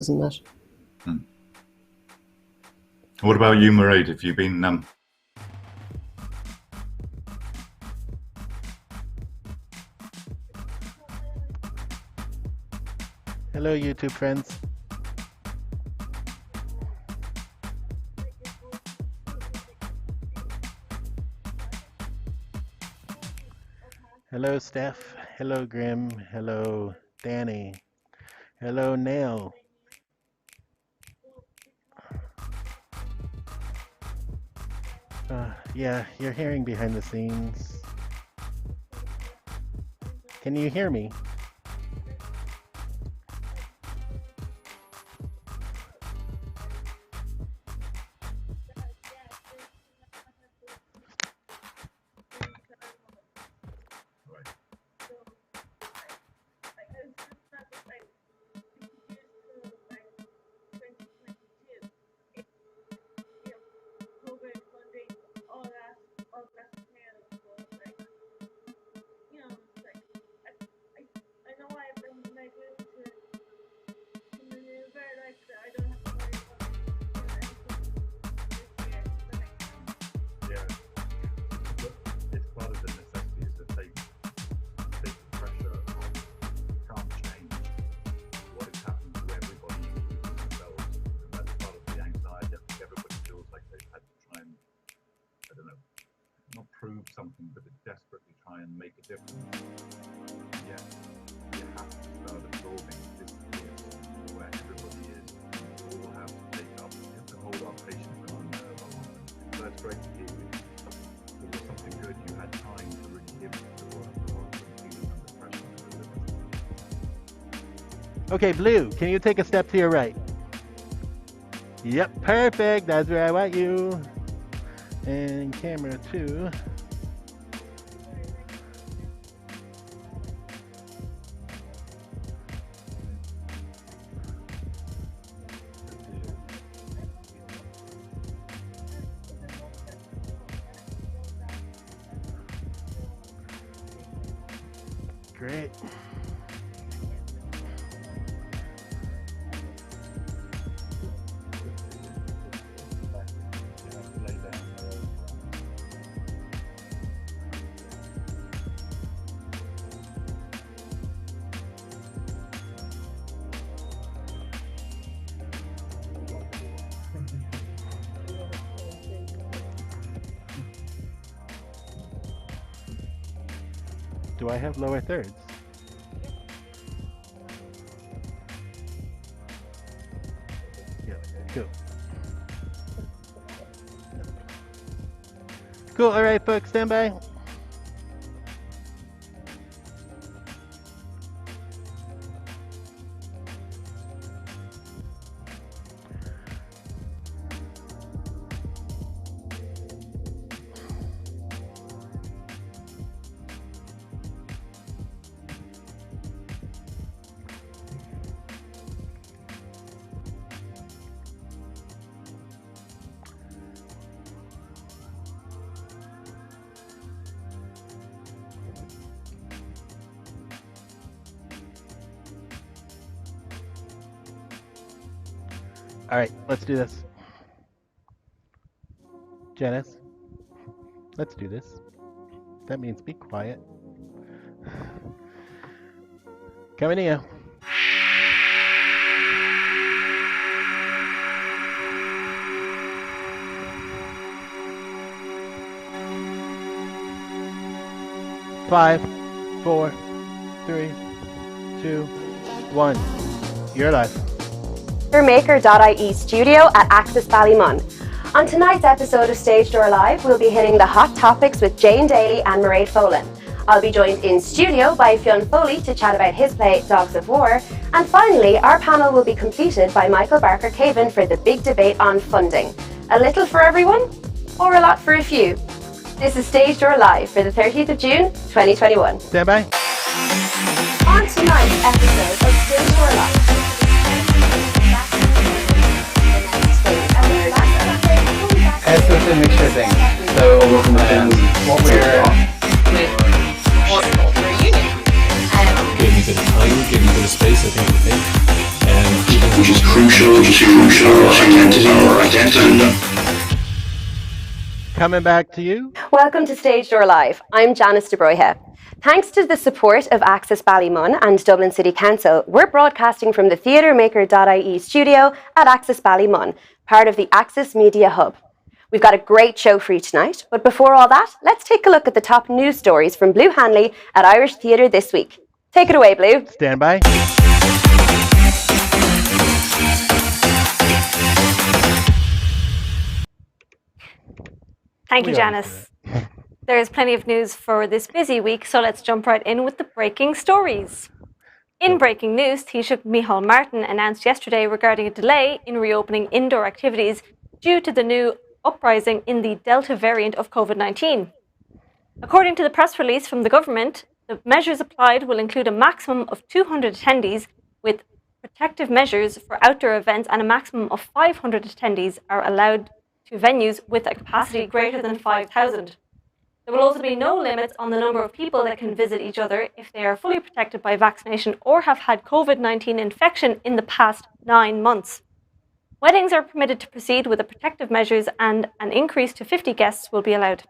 isn't it? What about you, Mairead? Have you been Hello, YouTube friends. Hello, Steph. Hello, Grim. Hello, Danny. Hello, Nail. Yeah, you're hearing behind the scenes. Can you hear me? something, but desperately try and make a difference. Yes, you have to start absorbing this is where everybody is. We all have to take up, we have to hold our patience and our nerve on. So that's great to hear you. It was something good. You had time to really give to the world feeling under pressure. Okay, Blue, can you take a step to your right? Yep, perfect. That's where I want you. And camera 2. Great. Do I have lower thirds? Yeah, cool. Cool, all right, folks, stand by. All right, let's do this. Janice, let's do this. That means be quiet. Coming to you. Five, 4, 3, 2, 1. You're live. Maker.ie studio at Access Ballymun. On tonight's episode of Stage Door Live, we'll be hitting the hot topics with Jane Daly and Mairead Folan. I'll be joined in studio by Fionn Foley to chat about his play Dogs of War. And finally, our panel will be completed by Michael Barker-Cavan for the big debate on funding. A little for everyone, or a lot for a few? This is Stage Door Live for the 30th of June, 2021. Stand by. On tonight's episode of Stage Door Live. It's just a mixture thing. So what we're gave me a bit of time, gave me a bit of space, I think, and even which is crucial to our identity. Coming back to you. Welcome to Stage Door Live. I'm Janice de Bruyne. Thanks to the support of Access Ballymun and Dublin City Council, we're broadcasting from the theatremaker.ie studio at Access Ballymun, part of the Access Media Hub. We've got a great show for you tonight, but before all that, let's take a look at the top news stories from Blue Hanley at Irish Theatre this week. Take it away, Blue. Stand by. Thank you, Janice. There's plenty of news for this busy week, so let's jump right in with the breaking stories. In breaking news, Taoiseach Micheál Martin announced yesterday regarding a delay in reopening indoor activities due to the new uprising in the Delta variant of COVID-19. According to the press release from the government, the measures applied will include a maximum of 200 attendees with protective measures for outdoor events, and a maximum of 500 attendees are allowed to venues with a capacity greater than 5,000. There will also be no limits on the number of people that can visit each other if they are fully protected by vaccination or have had COVID-19 infection in the past 9 months. Weddings are permitted to proceed with the protective measures, and an increase to 50 guests will be allowed.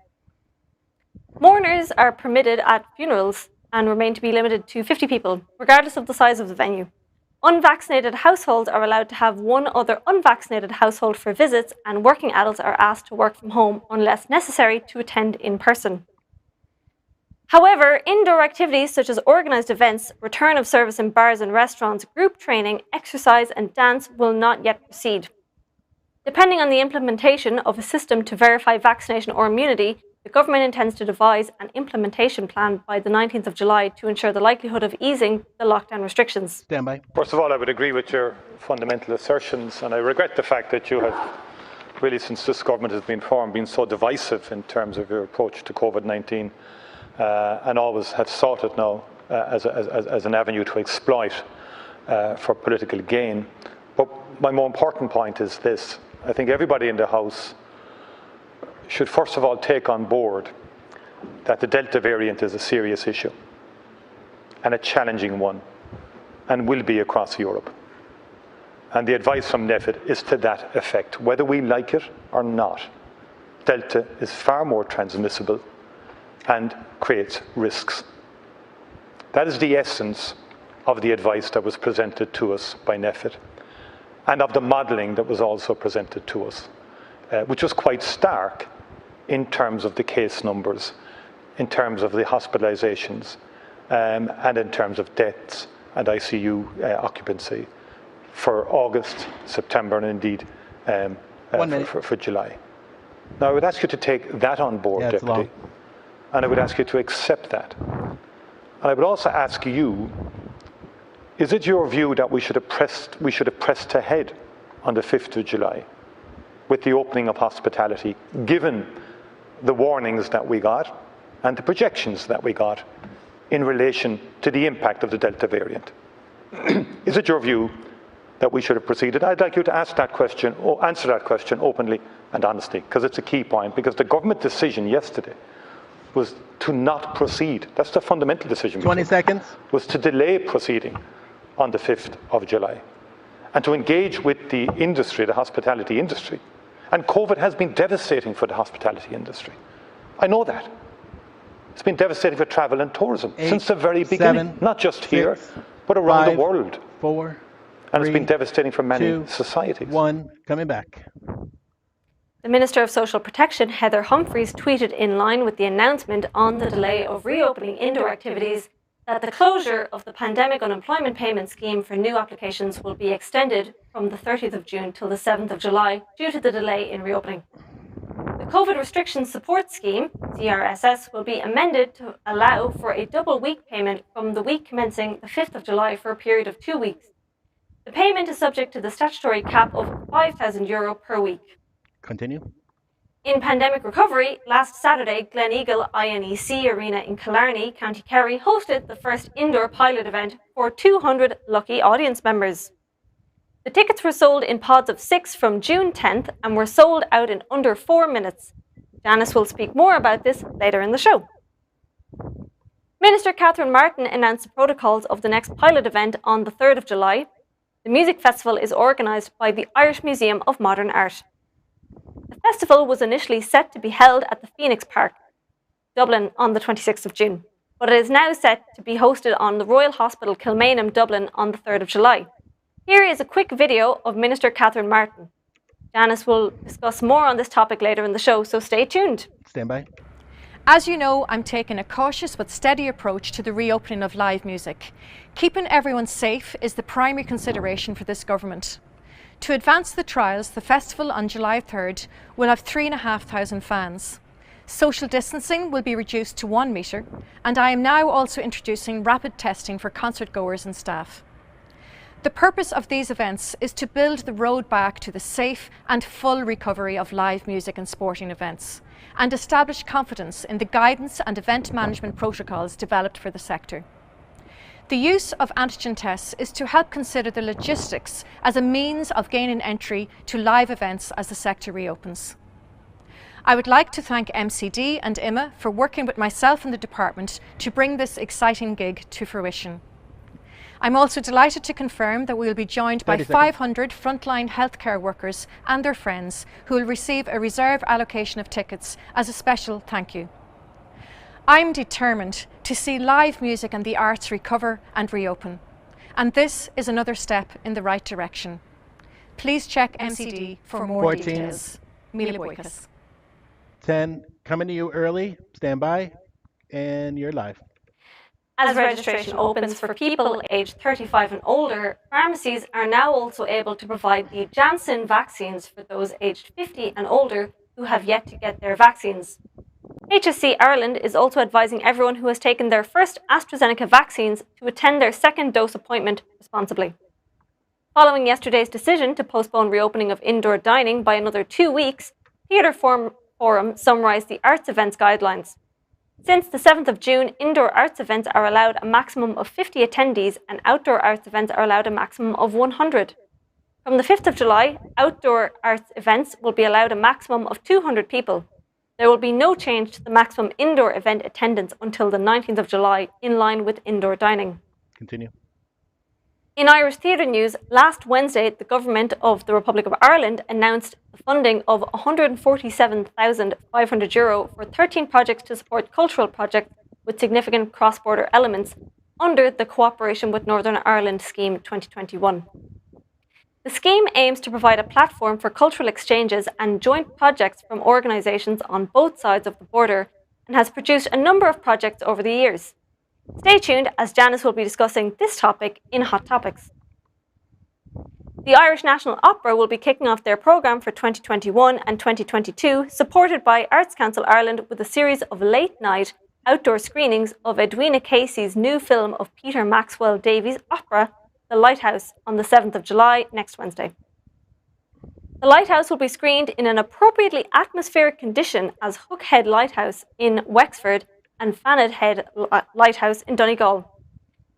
Mourners are permitted at funerals and remain to be limited to 50 people, regardless of the size of the venue. Unvaccinated households are allowed to have one other unvaccinated household for visits, and working adults are asked to work from home unless necessary to attend in person. However, indoor activities such as organised events, return of service in bars and restaurants, group training, exercise and dance will not yet proceed. Depending on the implementation of a system to verify vaccination or immunity, the government intends to devise an implementation plan by the 19th of July to ensure the likelihood of easing the lockdown restrictions. Stand by. First of all, I would agree with your fundamental assertions, and I regret the fact that you have, really since this government has been formed, been so divisive in terms of your approach to COVID-19, and always have sought it now as an avenue to exploit for political gain. But my more important point is this. I think everybody in the House should first of all take on board that the Delta variant is a serious issue and a challenging one, and will be across Europe. And the advice from NPHET is to that effect. Whether we like it or not, Delta is far more transmissible and creates risks. That is the essence of the advice that was presented to us by NPHET, and of the modelling that was also presented to us, which was quite stark in terms of the case numbers, in terms of the hospitalizations, and in terms of deaths and ICU occupancy for August, September, and indeed for July. Now, I would ask you to take that on board, Deputy, and I would ask you to accept that. And I would also ask you, is it your view that we should have pressed ahead on the 5th of July with the opening of hospitality, given the warnings that we got and the projections that we got in relation to the impact of the Delta variant? Is it your view that we should have proceeded? I'd like you to ask that question, or answer that question openly and honestly, because it's a key point, because the government decision yesterday was to not proceed. That's the fundamental decision. 20 seconds. Was to delay proceeding on the 5th of July and to engage with the industry, the hospitality industry. And COVID has been devastating for the hospitality industry. I know that. It's been devastating for travel and tourism since the very beginning, not just here, but around the world. 4, and it's been devastating for many societies. 1, coming back. The Minister of Social Protection, Heather Humphreys, tweeted in line with the announcement on the delay of reopening indoor activities that the closure of the Pandemic Unemployment Payment Scheme for new applications will be extended from the 30th of June till the 7th of July due to the delay in reopening. The COVID Restrictions Support Scheme, CRSS, will be amended to allow for a double week payment from the week commencing the 5th of July for a period of 2 weeks. The payment is subject to the statutory cap of €5,000 per week. Continue. In pandemic recovery, last Saturday, Gleneagle INEC Arena in Killarney, County Kerry, hosted the first indoor pilot event for 200 lucky audience members. The tickets were sold in pods of 6 from June 10th and were sold out in under 4 minutes. Janice will speak more about this later in the show. Minister Catherine Martin announced the protocols of the next pilot event on the 3rd of July. The The music festival is organised by the Irish Museum of Modern Art. The festival was initially set to be held at the Phoenix Park, Dublin, on the 26th of June, but it is now set to be hosted on the Royal Hospital Kilmainham, Dublin, on the 3rd of July. Here is a quick video of Minister Catherine Martin. Janice will discuss more on this topic later in the show, so stay tuned. Stand by. As you know, I'm taking a cautious but steady approach to the reopening of live music. Keeping everyone safe is the primary consideration for this government. To advance the trials, the festival on July 3rd will have 3,500 fans. Social distancing will be reduced to 1 metre, and I am now also introducing rapid testing for concert goers and staff. The purpose of these events is to build the road back to the safe and full recovery of live music and sporting events, and establish confidence in the guidance and event management protocols developed for the sector. The use of antigen tests is to help consider the logistics as a means of gaining entry to live events as the sector reopens. I would like to thank MCD and IMA for working with myself and the department to bring this exciting gig to fruition. I'm also delighted to confirm that we will be joined by 500 frontline healthcare workers and their friends who will receive a reserve allocation of tickets as a special thank you. I'm determined to see live music and the arts recover and reopen, and this is another step in the right direction. Please check MCD for more 14. details. Míle buíochas. 10, coming to you early. Stand by, and you're live. As registration opens for people aged 35 and older, pharmacies are now also able to provide the Janssen vaccines for those aged 50 and older who have yet to get their vaccines. HSC Ireland is also advising everyone who has taken their first AstraZeneca vaccines to attend their second dose appointment responsibly. Following yesterday's decision to postpone reopening of indoor dining by another 2 weeks, Theatre Forum summarised the arts events guidelines. Since the 7th of June, indoor arts events are allowed a maximum of 50 attendees and outdoor arts events are allowed a maximum of 100. From the 5th of July, outdoor arts events will be allowed a maximum of 200 people. There will be no change to the maximum indoor event attendance until the 19th of July, in line with indoor dining. Continue. In Irish theatre news, last Wednesday, the Government of the Republic of Ireland announced the funding of €147,500 for 13 projects to support cultural projects with significant cross-border elements under the Cooperation with Northern Ireland Scheme 2021. The scheme aims to provide a platform for cultural exchanges and joint projects from organisations on both sides of the border and has produced a number of projects over the years. Stay tuned as Janice will be discussing this topic in Hot Topics. The Irish National Opera will be kicking off their programme for 2021 and 2022, supported by Arts Council Ireland with a series of late-night outdoor screenings of Edwina Casey's new film of Peter Maxwell Davies' opera, The Lighthouse, on the 7th of July, next Wednesday. The Lighthouse will be screened in an appropriately atmospheric condition as Hookhead Lighthouse in Wexford and Fanad Head Lighthouse in Donegal.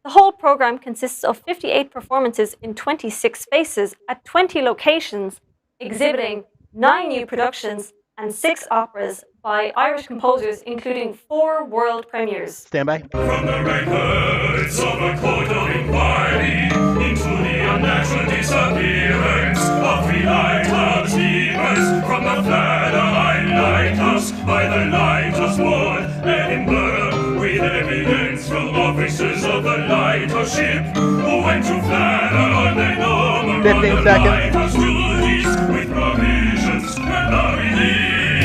The whole programme consists of 58 performances in 26 spaces at 20 locations, exhibiting 9 new productions and 6 operas by Irish composers, including 4 world premieres. Stand by. From the records of a court of inquiry into the unnatural disappearance of 3 lighthouse keepers from the Flatiron Lighthouse by the Lighthouse Ward, Edinburgh, with evidence from officers of the lighthouse ship who went to Flatiron their normal 15 seconds. lighthouse duties with provisions and the relief.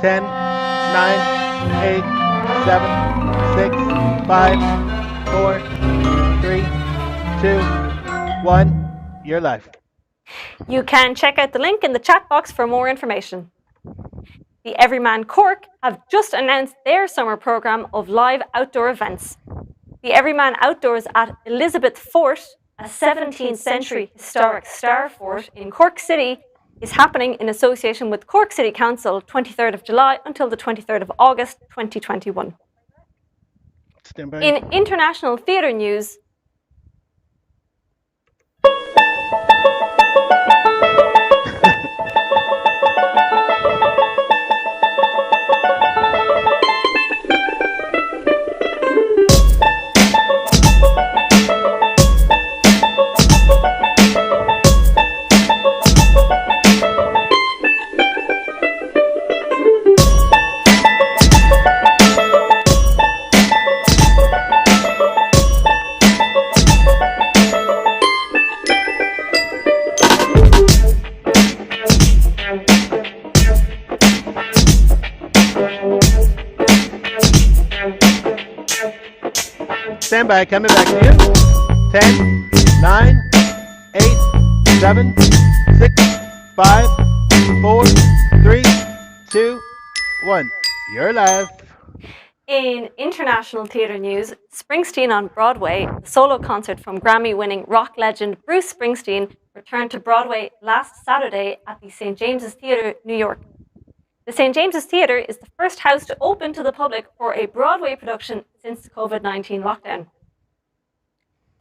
10, 9, 8, 7, 6, 5, 4, 3, 2, 1. You're live. You can check out the link in the chat box for more information. The Everyman Cork have just announced their summer programme of live outdoor events. The Everyman Outdoors at Elizabeth Fort, a 17th century historic star fort in Cork City, is happening in association with Cork City Council 23rd of July until the 23rd of August 2021. Stand by. In international theatre news, stand by. Coming back to you. 10, 9, 8, 7, 6, 5, 4, 3, 2, 1. You're live. In international theatre news, Springsteen on Broadway, the solo concert from Grammy-winning rock legend Bruce Springsteen, returned to Broadway last Saturday at the St. James's Theatre, New York. The St. James's Theatre is the first house to open to the public for a Broadway production since the COVID-19 lockdown.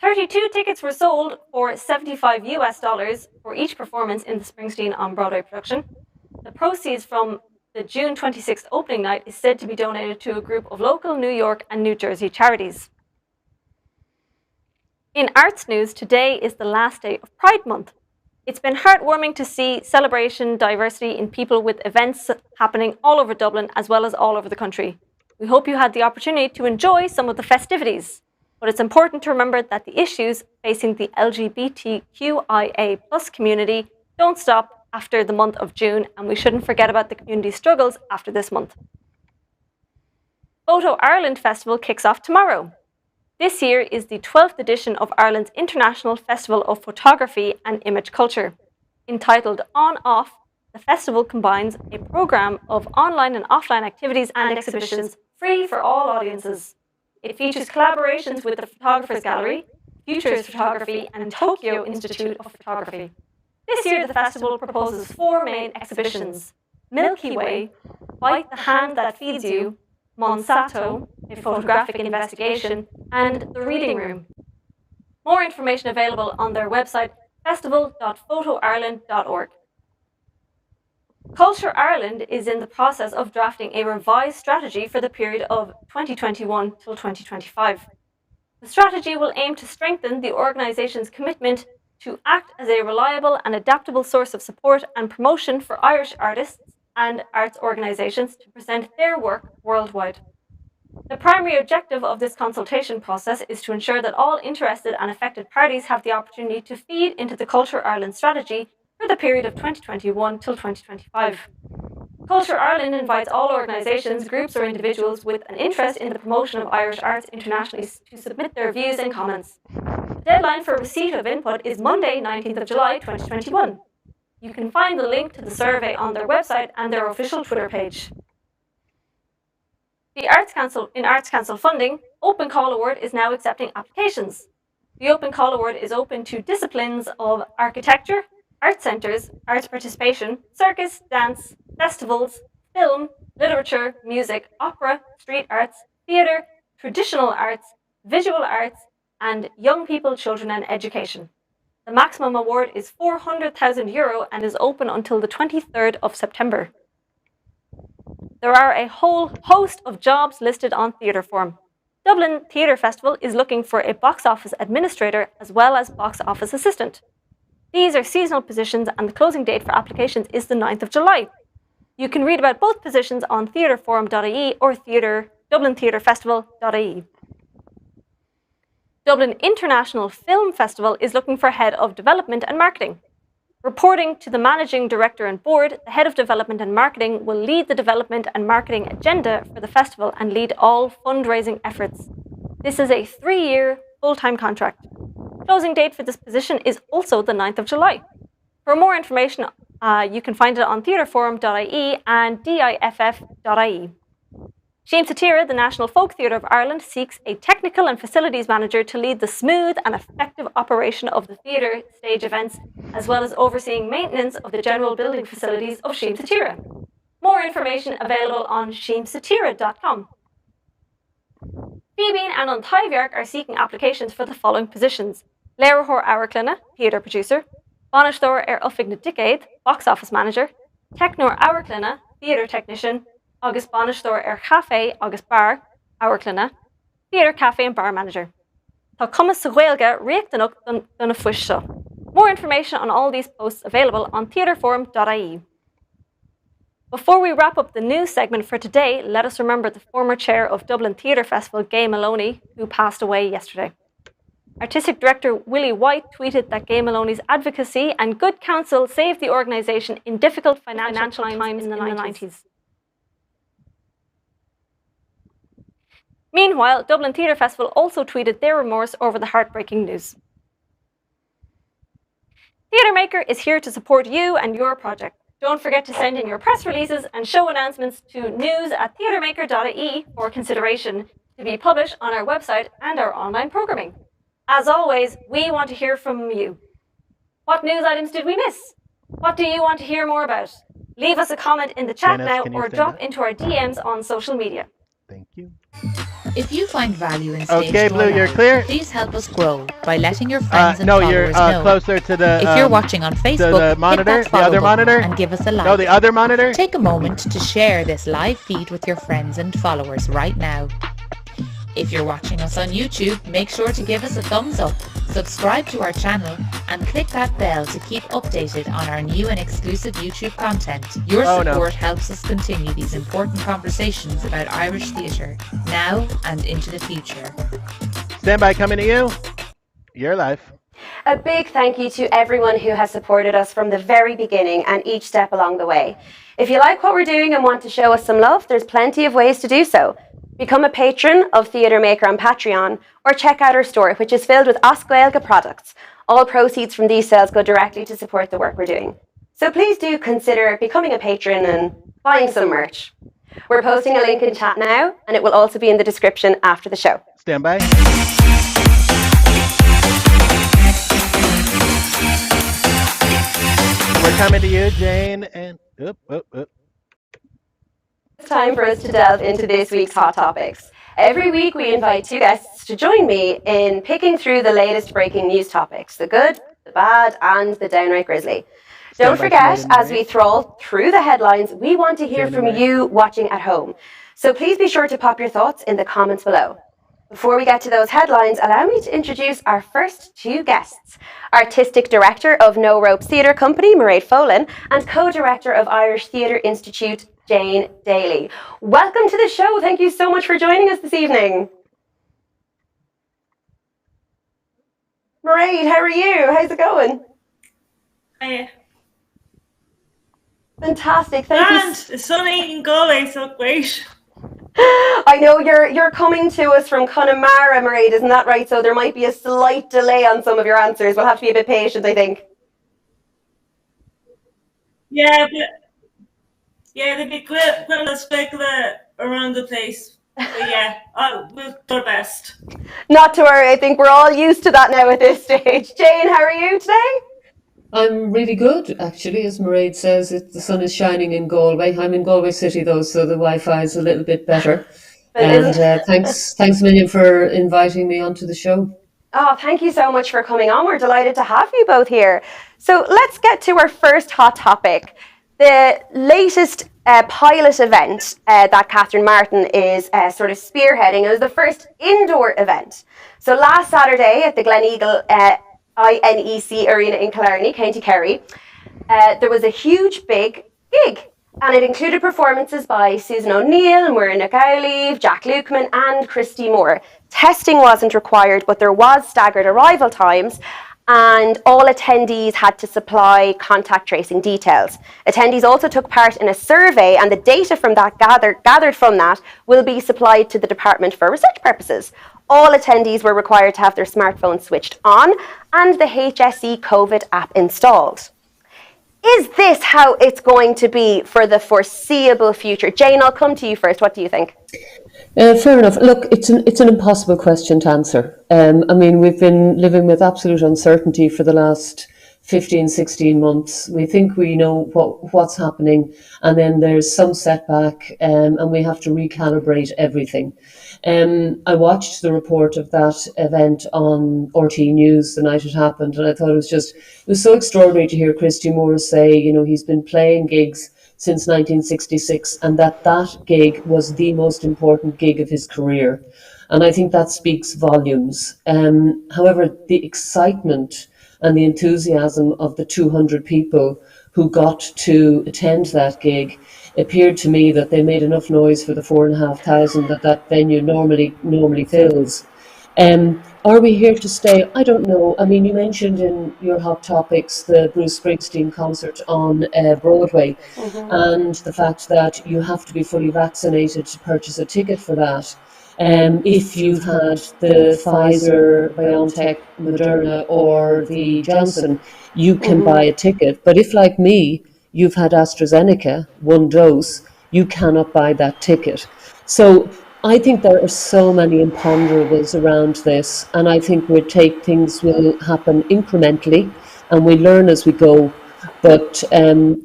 32 tickets were sold for $75 for each performance in the Springsteen on Broadway production. The proceeds from the June 26th opening night is said to be donated to a group of local New York and New Jersey charities. In arts news, today is the last day of Pride Month. It's been heartwarming to see celebration diversity in people with events happening all over Dublin as well as all over the country. We hope you had the opportunity to enjoy some of the festivities, but it's important to remember that the issues facing the LGBTQIA+ community don't stop after the month of June, and we shouldn't forget about the community struggles after this month. Photo Ireland Festival kicks off tomorrow. This year is the 12th edition of Ireland's International Festival of Photography and Image Culture. Entitled On Off, the festival combines a programme of online and offline activities and exhibitions free for all audiences. It features collaborations with the Photographers Gallery, Futures Photography, and Tokyo Institute of Photography. This year, the festival proposes 4 main exhibitions: Milky Way, Bite the Hand That Feeds You, Monsanto, a photographic investigation, and The Reading Room. More information available on their website, festival.photoireland.org. Culture Ireland is in the process of drafting a revised strategy for the period of 2021 till 2025. The strategy will aim to strengthen the organisation's commitment to act as a reliable and adaptable source of support and promotion for Irish artists and arts organisations to present their work worldwide. The primary objective of this consultation process is to ensure that all interested and affected parties have the opportunity to feed into the Culture Ireland strategy for the period of 2021 till 2025. Culture Ireland invites all organisations, groups or individuals with an interest in the promotion of Irish arts internationally to submit their views and comments. The deadline for receipt of input is Monday, 19th of July 2021. You can find the link to the survey on their website and their official Twitter page. In Arts Council funding, Open Call Award is now accepting applications. The Open Call Award is open to disciplines of architecture, art centres, arts participation, circus, dance, festivals, film, literature, music, opera, street arts, theatre, traditional arts, visual arts, and young people, children and education. The maximum award is €400,000 and is open until the 23rd of September. There are a whole host of jobs listed on Theatre Forum. Dublin Theatre Festival is looking for a box office administrator as well as box office assistant. These are seasonal positions and the closing date for applications is the 9th of July. You can read about both positions on theatreforum.ie or dublintheatrefestival.ie. Dublin International Film Festival is looking for head of development and marketing. Reporting to the managing director and board, the head of development and marketing will lead the development and marketing agenda for the festival and lead all fundraising efforts. This is a 3-year full-time contract. Closing date for this position is also the 9th of July. For more information, you can find it on theatreforum.ie and diff.ie. Shame Satira, the National Folk Theatre of Ireland, seeks a technical and facilities manager to lead the smooth and effective operation of the theatre stage events, as well as overseeing maintenance of the general building facilities of Shame Satira. More information available on shamesatira.com. Fíbín and An Taibhdearc are seeking applications for the following positions: Léiritheoir Airclunna, theatre producer; Bánasteoir ar Oifig na Dicéad, box office manager; Technor Airclunna, theatre technician; agus Bánasteoir ar Cafe agus Bar Airclunna, theatre cafe and bar manager. Tá cumas sa Gaeilge riachtanach donna fuis seo. More information on all these posts available on theatreforum.ie. Before we wrap up the news segment for today, let us remember the former chair of Dublin Theatre Festival, Gay Maloney, who passed away yesterday. Artistic director Willie White tweeted that Gay Maloney's advocacy and good counsel saved the organisation in difficult financial times in the 90s. Meanwhile, Dublin Theatre Festival also tweeted their remorse over the heartbreaking news. Theatre Maker is here to support you and your project. Don't forget to send in your press releases and show announcements to news@theatremaker.ie for consideration to be published on our website and our online programming. As always, we want to hear from you. What news items did we miss? What do you want to hear more about? Leave us a comment in the chat Janice, now can you or stand drop up? into our DMs on social media. Thank you. If you find value in Stage Okay, Door Blue, you're Live, clear. please help us grow by letting your friends and No, followers you're know. closer to the. If you're watching on Facebook, the monitor, hit that follow the other button monitor. and give us a like. No, the other monitor. Take a moment to share this live feed with your friends and followers right now. If you're watching us on YouTube, make sure to give us a thumbs up, subscribe to our channel, and click that bell to keep updated on our new and exclusive YouTube content. Your support helps us continue these important conversations about Irish theatre, now and into the future. Stand by, coming to you. You're live. A big thank you to everyone who has supported us from the very beginning and each step along the way. If you like what we're doing and want to show us some love, there's plenty of ways to do so. Become a patron of Theatre Maker on Patreon, or check out our store, which is filled with As Gaeilge products. All proceeds from these sales go directly to support the work we're doing. So please do consider becoming a patron and buying some merch. We're posting a link in chat now, and it will also be in the description after the show. Stand by. We're coming to you, Jane, and It's time for us to delve into this week's hot topics. Every week we invite two guests to join me in picking through the latest breaking news topics, the good, the bad, and the downright grisly. Don't forget, as we trawl through the headlines, we want to hear from you watching at home. So please be sure to pop your thoughts in the comments below. Before we get to those headlines, allow me to introduce our first two guests. Artistic Director of No Ropes Theatre Company, Mairead Folan, and Co-Director of Irish Theatre Institute, Jane Daly. Welcome to the show. Thank you so much for joining us this evening. Mairead, how are you? How's it going? Hiya. Fantastic. Thank you. It's sunny in Galway, so great. I know you're coming to us from Connemara, Mairead, isn't that right? So there might be a slight delay on some of your answers. We'll have to be a bit patient, I think. Yeah, there'll be quite a specular around the place. But yeah, we'll do our best. Not to worry, I think we're all used to that now at this stage. Jane, how are you today? I'm really good, actually. As Mairead says, the sun is shining in Galway. I'm in Galway City, though, so the Wi-Fi is a little bit better. And thanks a million for inviting me onto the show. Oh, thank you so much for coming on. We're delighted to have you both here. So let's get to our first hot topic. The latest pilot event that Catherine Martin is sort of spearheading. It was the first indoor event. So last Saturday at the Gleneagle INEC Arena in Killarney, County Kerry, there was a huge, big gig. And it included performances by Susan O'Neill, Muireann Nic Amhlaoibh, Jack Lukeman and Christy Moore. Testing wasn't required, but there was staggered arrival times, and all attendees had to supply contact tracing details. Attendees also took part in a survey, and the data from that gathered from that will be supplied to the department for research purposes. All attendees were required to have their smartphones switched on and the HSE COVID app installed. Is this how it's going to be for the foreseeable future? Jane, I'll come to you first. What do you think? Fair enough. Look, it's an impossible question to answer. I mean, we've been living with absolute uncertainty for the last 15, 16 months. We think we know what's happening, and then there's some setback, and we have to recalibrate everything. I watched the report of that event on RT News the night it happened, and I thought it was so extraordinary to hear Christy Moore say, you know, he's been playing gigs since 1966, and that gig was the most important gig of his career. And I think that speaks volumes. However, the excitement and the enthusiasm of the 200 people who got to attend that gig appeared to me that they made enough noise for the 4,500 that venue normally fills. Are we here to stay? I don't know. I mean, you mentioned in your hot topics the Bruce Springsteen concert on Broadway, and the fact that you have to be fully vaccinated to purchase a ticket for that. If you've had the Pfizer, BioNTech, Moderna, or the Johnson, you can buy a ticket. But if, like me, you've had AstraZeneca, one dose, you cannot buy that ticket. So I think there are so many imponderables around this, and I think things will happen incrementally, and we learn as we go. But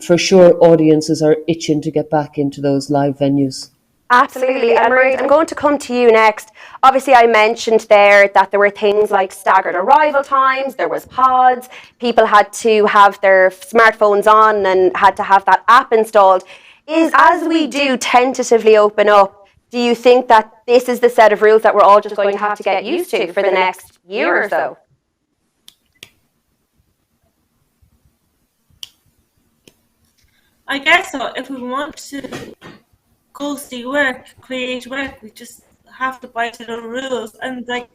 for sure, audiences are itching to get back into those live venues. Absolutely. And Mairead, I'm going to come to you next. Obviously, I mentioned there that there were things like staggered arrival times, there was pods, people had to have their smartphones on and had to have that app installed. As we do tentatively open up, do you think that this is the set of rules that we're all just going to have to get used to for the next year or so? I guess so. If we want to go see work, create work, we just have to bite to the rules, and like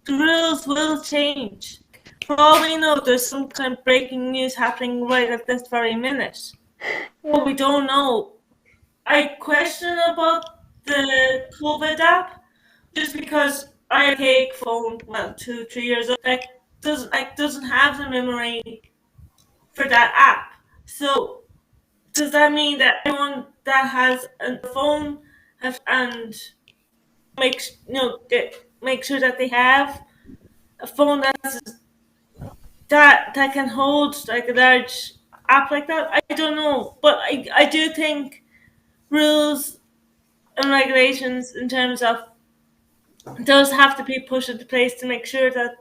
the rules will change. For all we know, there's some kind of breaking news happening right at this very minute, but we don't know. I question about the COVID app just because I take phone 2-3 years old, doesn't have the memory for that app. So does that mean that everyone that has a phone and make sure that they have a phone that can hold like a large app like that? I don't know, but I do think rules and regulations in terms of those have to be pushed into place to make sure that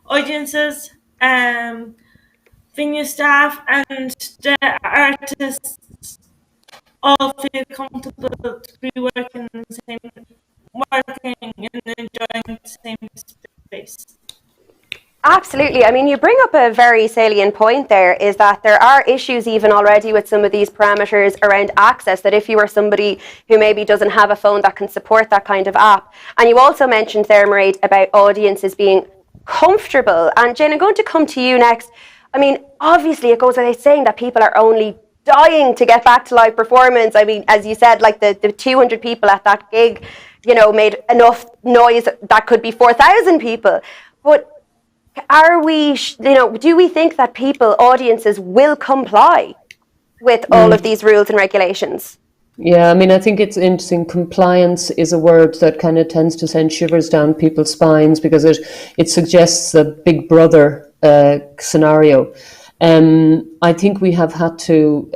audiences, venue staff, and the artists all feel comfortable to be working and enjoying the same space. Absolutely. I mean, you bring up a very salient point there, is that there are issues even already with some of these parameters around access, that if you are somebody who maybe doesn't have a phone that can support that kind of app. And you also mentioned there, Mairead, about audiences being comfortable. And Jane, I'm going to come to you next. I mean, obviously it goes without saying that people are only dying to get back to live performance. I mean, as you said, like the 200 people at that gig, made enough noise that could be 4,000 people. But are we, do we think that audiences will comply with all of these rules and regulations? Yeah, I mean, I think it's interesting. Compliance is a word that kind of tends to send shivers down people's spines because it suggests a big brother scenario. I think we have had to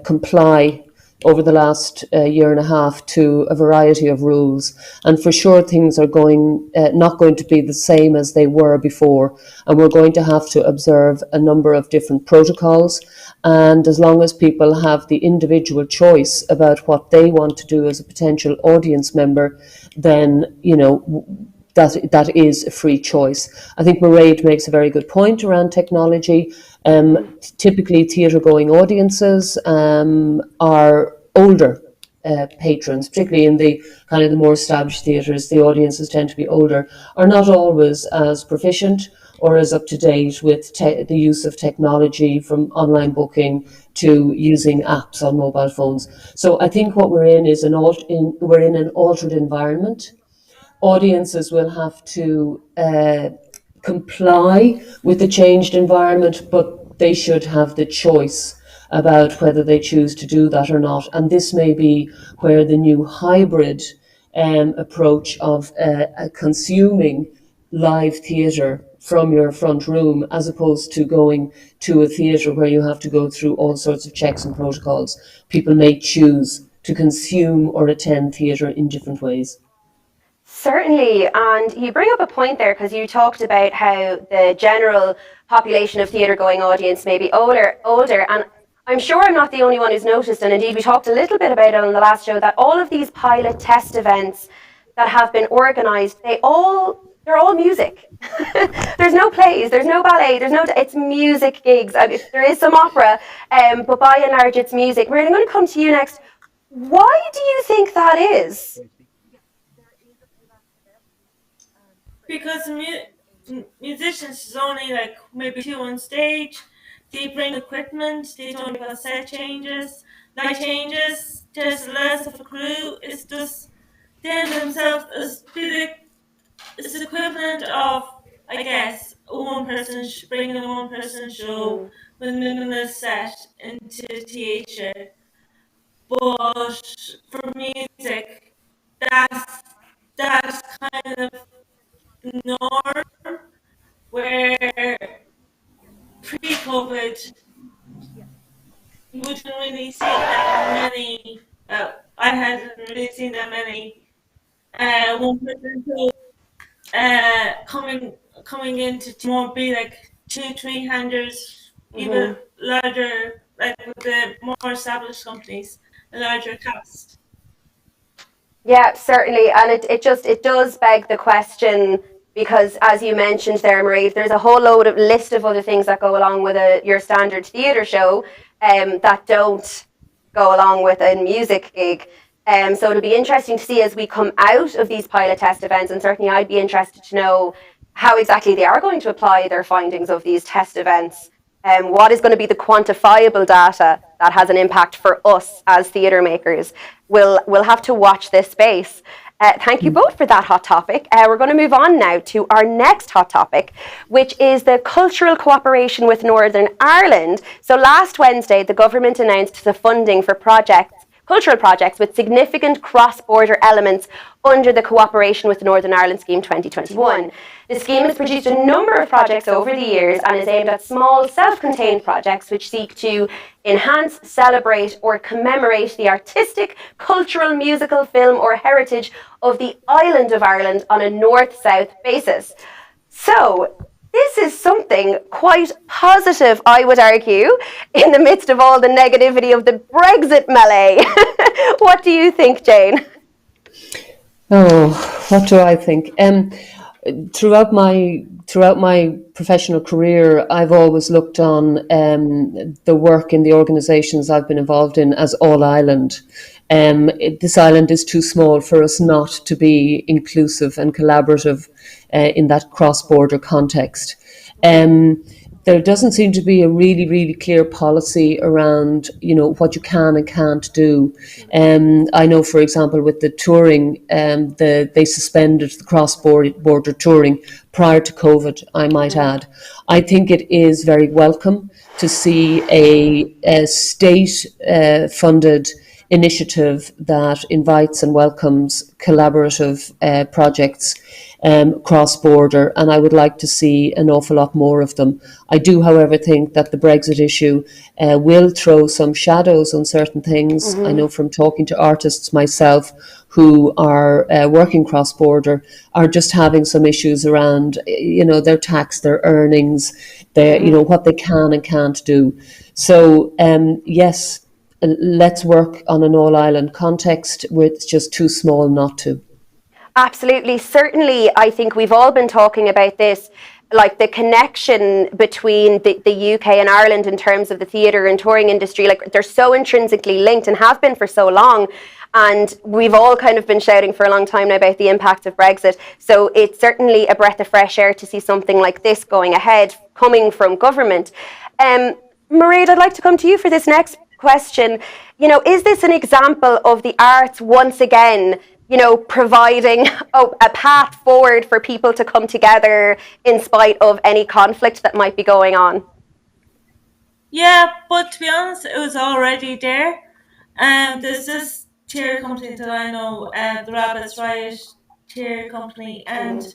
comply over the last year and a half to a variety of rules, and for sure things are not going to be the same as they were before, and we're going to have to observe a number of different protocols. And as long as people have the individual choice about what they want to do as a potential audience member, then that is a free choice. I think Mairead makes a very good point around technology. Typically, theatre-going audiences are older patrons, particularly in the kind of the more established theatres. The audiences tend to be older, are not always as proficient or as up to date with the use of technology, from online booking to using apps on mobile phones. So I think what we're in is we're in an altered environment. Audiences will have to comply with the changed environment, but they should have the choice about whether they choose to do that or not. And this may be where the new hybrid approach of consuming live theatre from your front room, as opposed to going to a theatre where you have to go through all sorts of checks and protocols. People may choose to consume or attend theatre in different ways. Certainly, and you bring up a point there because you talked about how the general population of theatre-going audience may be older, and I'm sure I'm not the only one who's noticed, and indeed we talked a little bit about it on the last show, that all of these pilot test events that have been organised, they're all music. There's no plays, there's no ballet, it's music gigs. There is some opera, but by and large it's music. Mairead, I'm going to come to you next. Why do you think that is? Because musicians is only like maybe 2 on stage. They bring equipment. They don't have set changes, light changes. There's less of a crew. It's just then themselves as it's the equivalent of, I guess, bringing a one-person show with a minimalist set into theatre. But for music, that's kind of norm where pre-COVID you wouldn't really see that many. I hadn't really seen that many one-person shows coming into more be like 200-300, even larger, like with the more established companies, a larger cast. Yeah, certainly, and it does beg the question, because as you mentioned there, Marie, there's a whole load of list of other things that go along with your standard theatre show, that don't go along with a music gig. So it'll be interesting to see as we come out of these pilot test events, and certainly I'd be interested to know how exactly they are going to apply their findings of these test events. What is going to be the quantifiable data that has an impact for us as theatre makers? We'll have to watch this space. Thank you both for that hot topic. We're going to move on now to our next hot topic, which is the cultural cooperation with Northern Ireland. So last Wednesday, the government announced the funding for cultural projects with significant cross-border elements under the Cooperation with Northern Ireland Scheme 2021. The scheme has produced a number of projects over the years and is aimed at small, self-contained projects which seek to enhance, celebrate or commemorate the artistic, cultural, musical, film or heritage of the island of Ireland on a north-south basis. So, this is something quite positive, I would argue, in the midst of all the negativity of the Brexit melee. What do you think, Jane? Oh, what do I think? Throughout my professional career, I've always looked on the work in the organisations I've been involved in as all island. This island is too small for us not to be inclusive and collaborative in that cross-border context. There doesn't seem to be a really, really clear policy around, what you can and can't do. I know, for example, with the touring, they suspended the cross-border touring prior to COVID, I might add. I think it is very welcome to see a state-funded initiative that invites and welcomes collaborative projects cross-border, and I would like to see an awful lot more of them. I do, however, think that the Brexit issue will throw some shadows on certain things. I know from talking to artists myself who are working cross-border are just having some issues around, their tax, their earnings, their, what they can and can't do. So, yes, let's work on an all-island context where it's just too small not to. Absolutely. Certainly, I think we've all been talking about this, like the connection between the UK and Ireland in terms of the theatre and touring industry. Like, they're so intrinsically linked and have been for so long. And we've all kind of been shouting for a long time now about the impact of Brexit. So it's certainly a breath of fresh air to see something like this going ahead, coming from government. Mairead, I'd like to come to you for this next question. Is this an example of the arts once again, providing a path forward for people to come together in spite of any conflict that might be going on? Yeah, but to be honest, it was already there. There's this theatre company that I know, the Rabbits Riot Theatre Company, and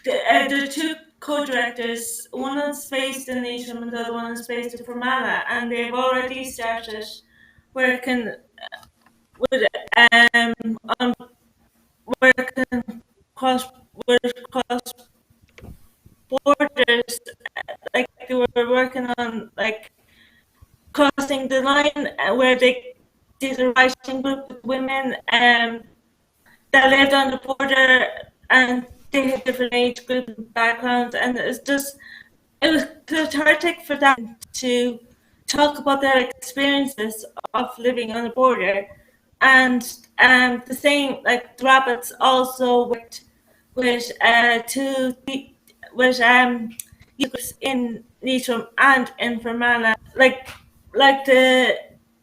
the two co-directors, one is based in Leitrim and the other one is based in Fermanagh, and they've already started working with on working cross borders, like they were working on like crossing the line, where they did a writing group with women that lived on the border, and they had different age group and backgrounds, and it was cathartic for them to talk about their experiences of living on the border. And the same, like the Rabbits also worked with youths in Leitrim and in Fermanagh, like the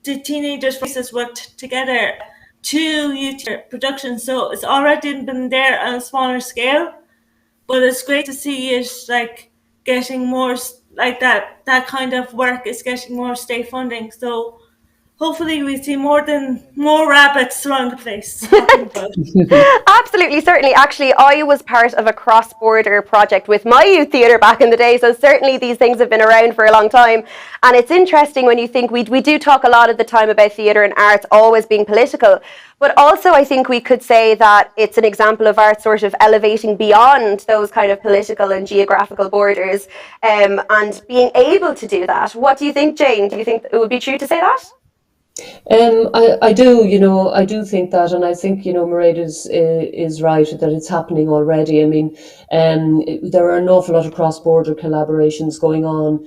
teenagers' voices worked together to youth production. So it's already been there on a smaller scale, but it's great to see it like getting more like that kind of work is getting more state funding. So hopefully we see more rabbits around the place. Absolutely, certainly. Actually, I was part of a cross-border project with my youth theatre back in the day, so certainly these things have been around for a long time. And it's interesting when you think we do talk a lot of the time about theatre and arts always being political, but also I think we could say that it's an example of art sort of elevating beyond those kind of political and geographical borders, and being able to do that. What do you think, Jane? Do you think it would be true to say that? I do, I do think that, and I think, Mairead is right that it's happening already. I mean, there are an awful lot of cross-border collaborations going on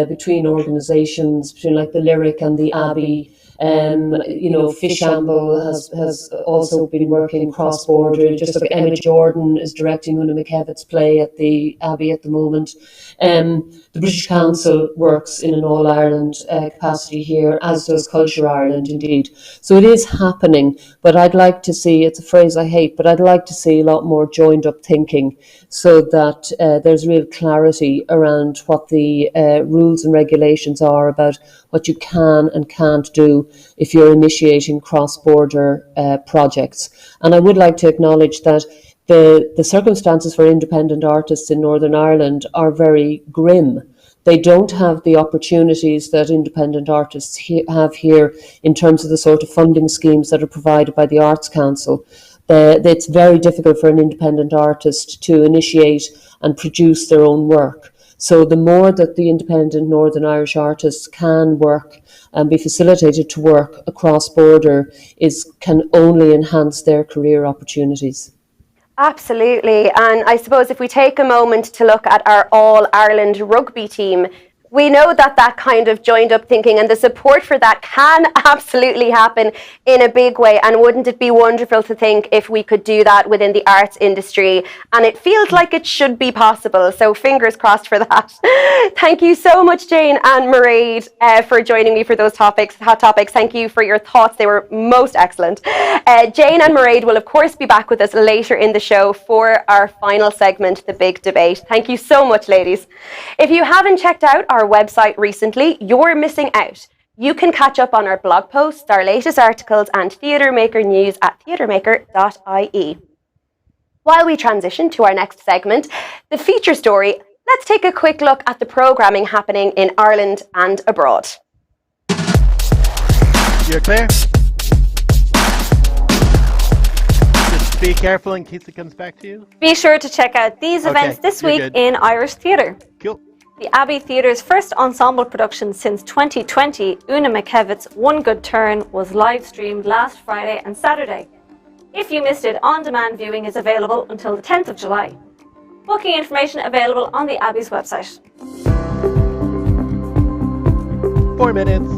between organisations, between like the Lyric and the Abbey. Fishamble has also been working cross-border. Just like Emma Jordan is directing Una McKevitt's play at the Abbey at the moment. The British Council works in an all-Ireland capacity here, as does Culture Ireland indeed. So it is happening, but I'd like to see, it's a phrase I hate, but I'd like to see a lot more joined-up thinking so that there's real clarity around what the rules and regulations are about what you can and can't do if you're initiating cross-border projects. And I would like to acknowledge that the circumstances for independent artists in Northern Ireland are very grim. They don't have the opportunities that independent artists have here in terms of the sort of funding schemes that are provided by the Arts Council. It's very difficult for an independent artist to initiate and produce their own work. So the more that the independent Northern Irish artists can work and be facilitated to work across border can only enhance their career opportunities. Absolutely. And I suppose if we take a moment to look at our All-Ireland rugby team, we know that kind of joined up thinking and the support for that can absolutely happen in a big way. And wouldn't it be wonderful to think if we could do that within the arts industry? And it feels like it should be possible. So fingers crossed for that. Thank you so much, Jane and Mairead, for joining me for those hot topics. Thank you for your thoughts. They were most excellent. Jane and Mairead will, of course, be back with us later in the show for our final segment, The Big Debate. Thank you so much, ladies. If you haven't checked out our website recently, you're missing out. You can catch up on our blog posts, our latest articles and Theatre Maker news at theatremaker.ie. While we transition to our next segment, the feature story, let's take a quick look at the programming happening in Ireland and abroad. You're clear? Just be careful in case it comes back to you. Be sure to check out these events this week in Irish theatre. Cool. The Abbey Theatre's first ensemble production since 2020, Una McKevitt's One Good Turn, was live streamed last Friday and Saturday. If you missed it, on-demand viewing is available until the 10th of July. Booking information available on the Abbey's website. 4 minutes.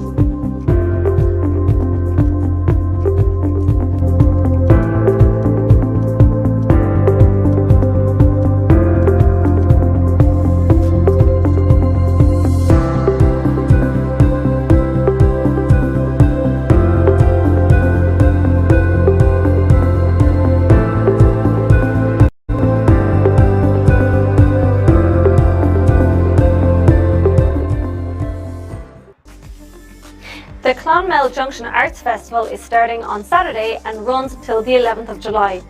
The Clonmel Junction Arts Festival is starting on Saturday and runs until the 11th of July,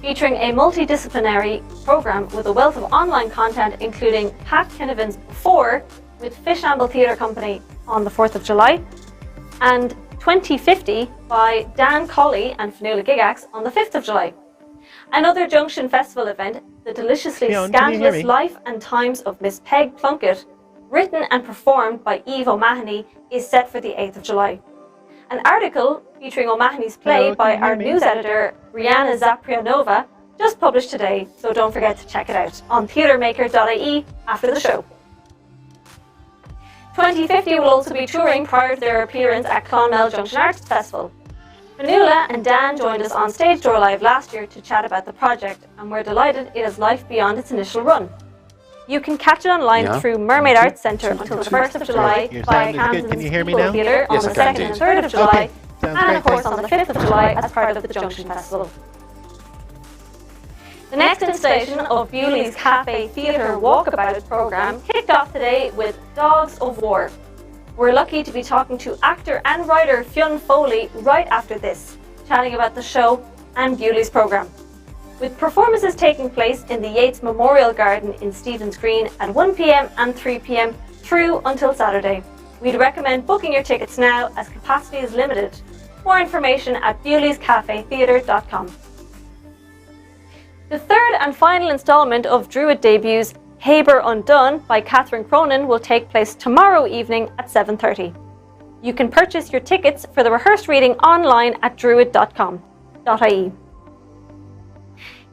featuring a multidisciplinary programme with a wealth of online content including Pat Kinnivan's Four with Fishamble Theatre Company on the 4th of July and 2050 by Dan Colley and Fionnuala Gigax on the 5th of July. Another Junction Festival event, The Deliciously Scandalous Life and Times of Miss Peg Plunkett, written and performed by Eve O'Mahony, is set for the 8th of July. An article featuring O'Mahony's play by our news editor, Brianna Zaprianova, just published today, so don't forget to check it out on theatremaker.ie after the show. 2050 will also be touring prior to their appearance at Clonmel Junction Arts Festival. Fionnuala and Dan joined us on Stage Door Live last year to chat about the project, and we're delighted it has life beyond its initial run. You can catch it online through Mermaid Arts Centre until the 1st of July via Camden's People Theatre on the 2nd and 3rd of July, Sounds and great. of course Thanks. on the 5th of July as part of the Junction Festival. The next installation of Bewley's Cafe Theatre Walkabout programme kicked off today with Dogs of War. We're lucky to be talking to actor and writer Fionn Foley right after this, chatting about the show and Bewley's programme. With performances taking place in the Yeats Memorial Garden in Stephen's Green at 1 p.m. and 3 p.m. through until Saturday. We'd recommend booking your tickets now as capacity is limited. More information at bewleyscafetheatre.com. The third and final instalment of Druid debuts Haber Undone by Catherine Cronin will take place tomorrow evening at 7:30. You can purchase your tickets for the rehearsed reading online at druid.com.ie.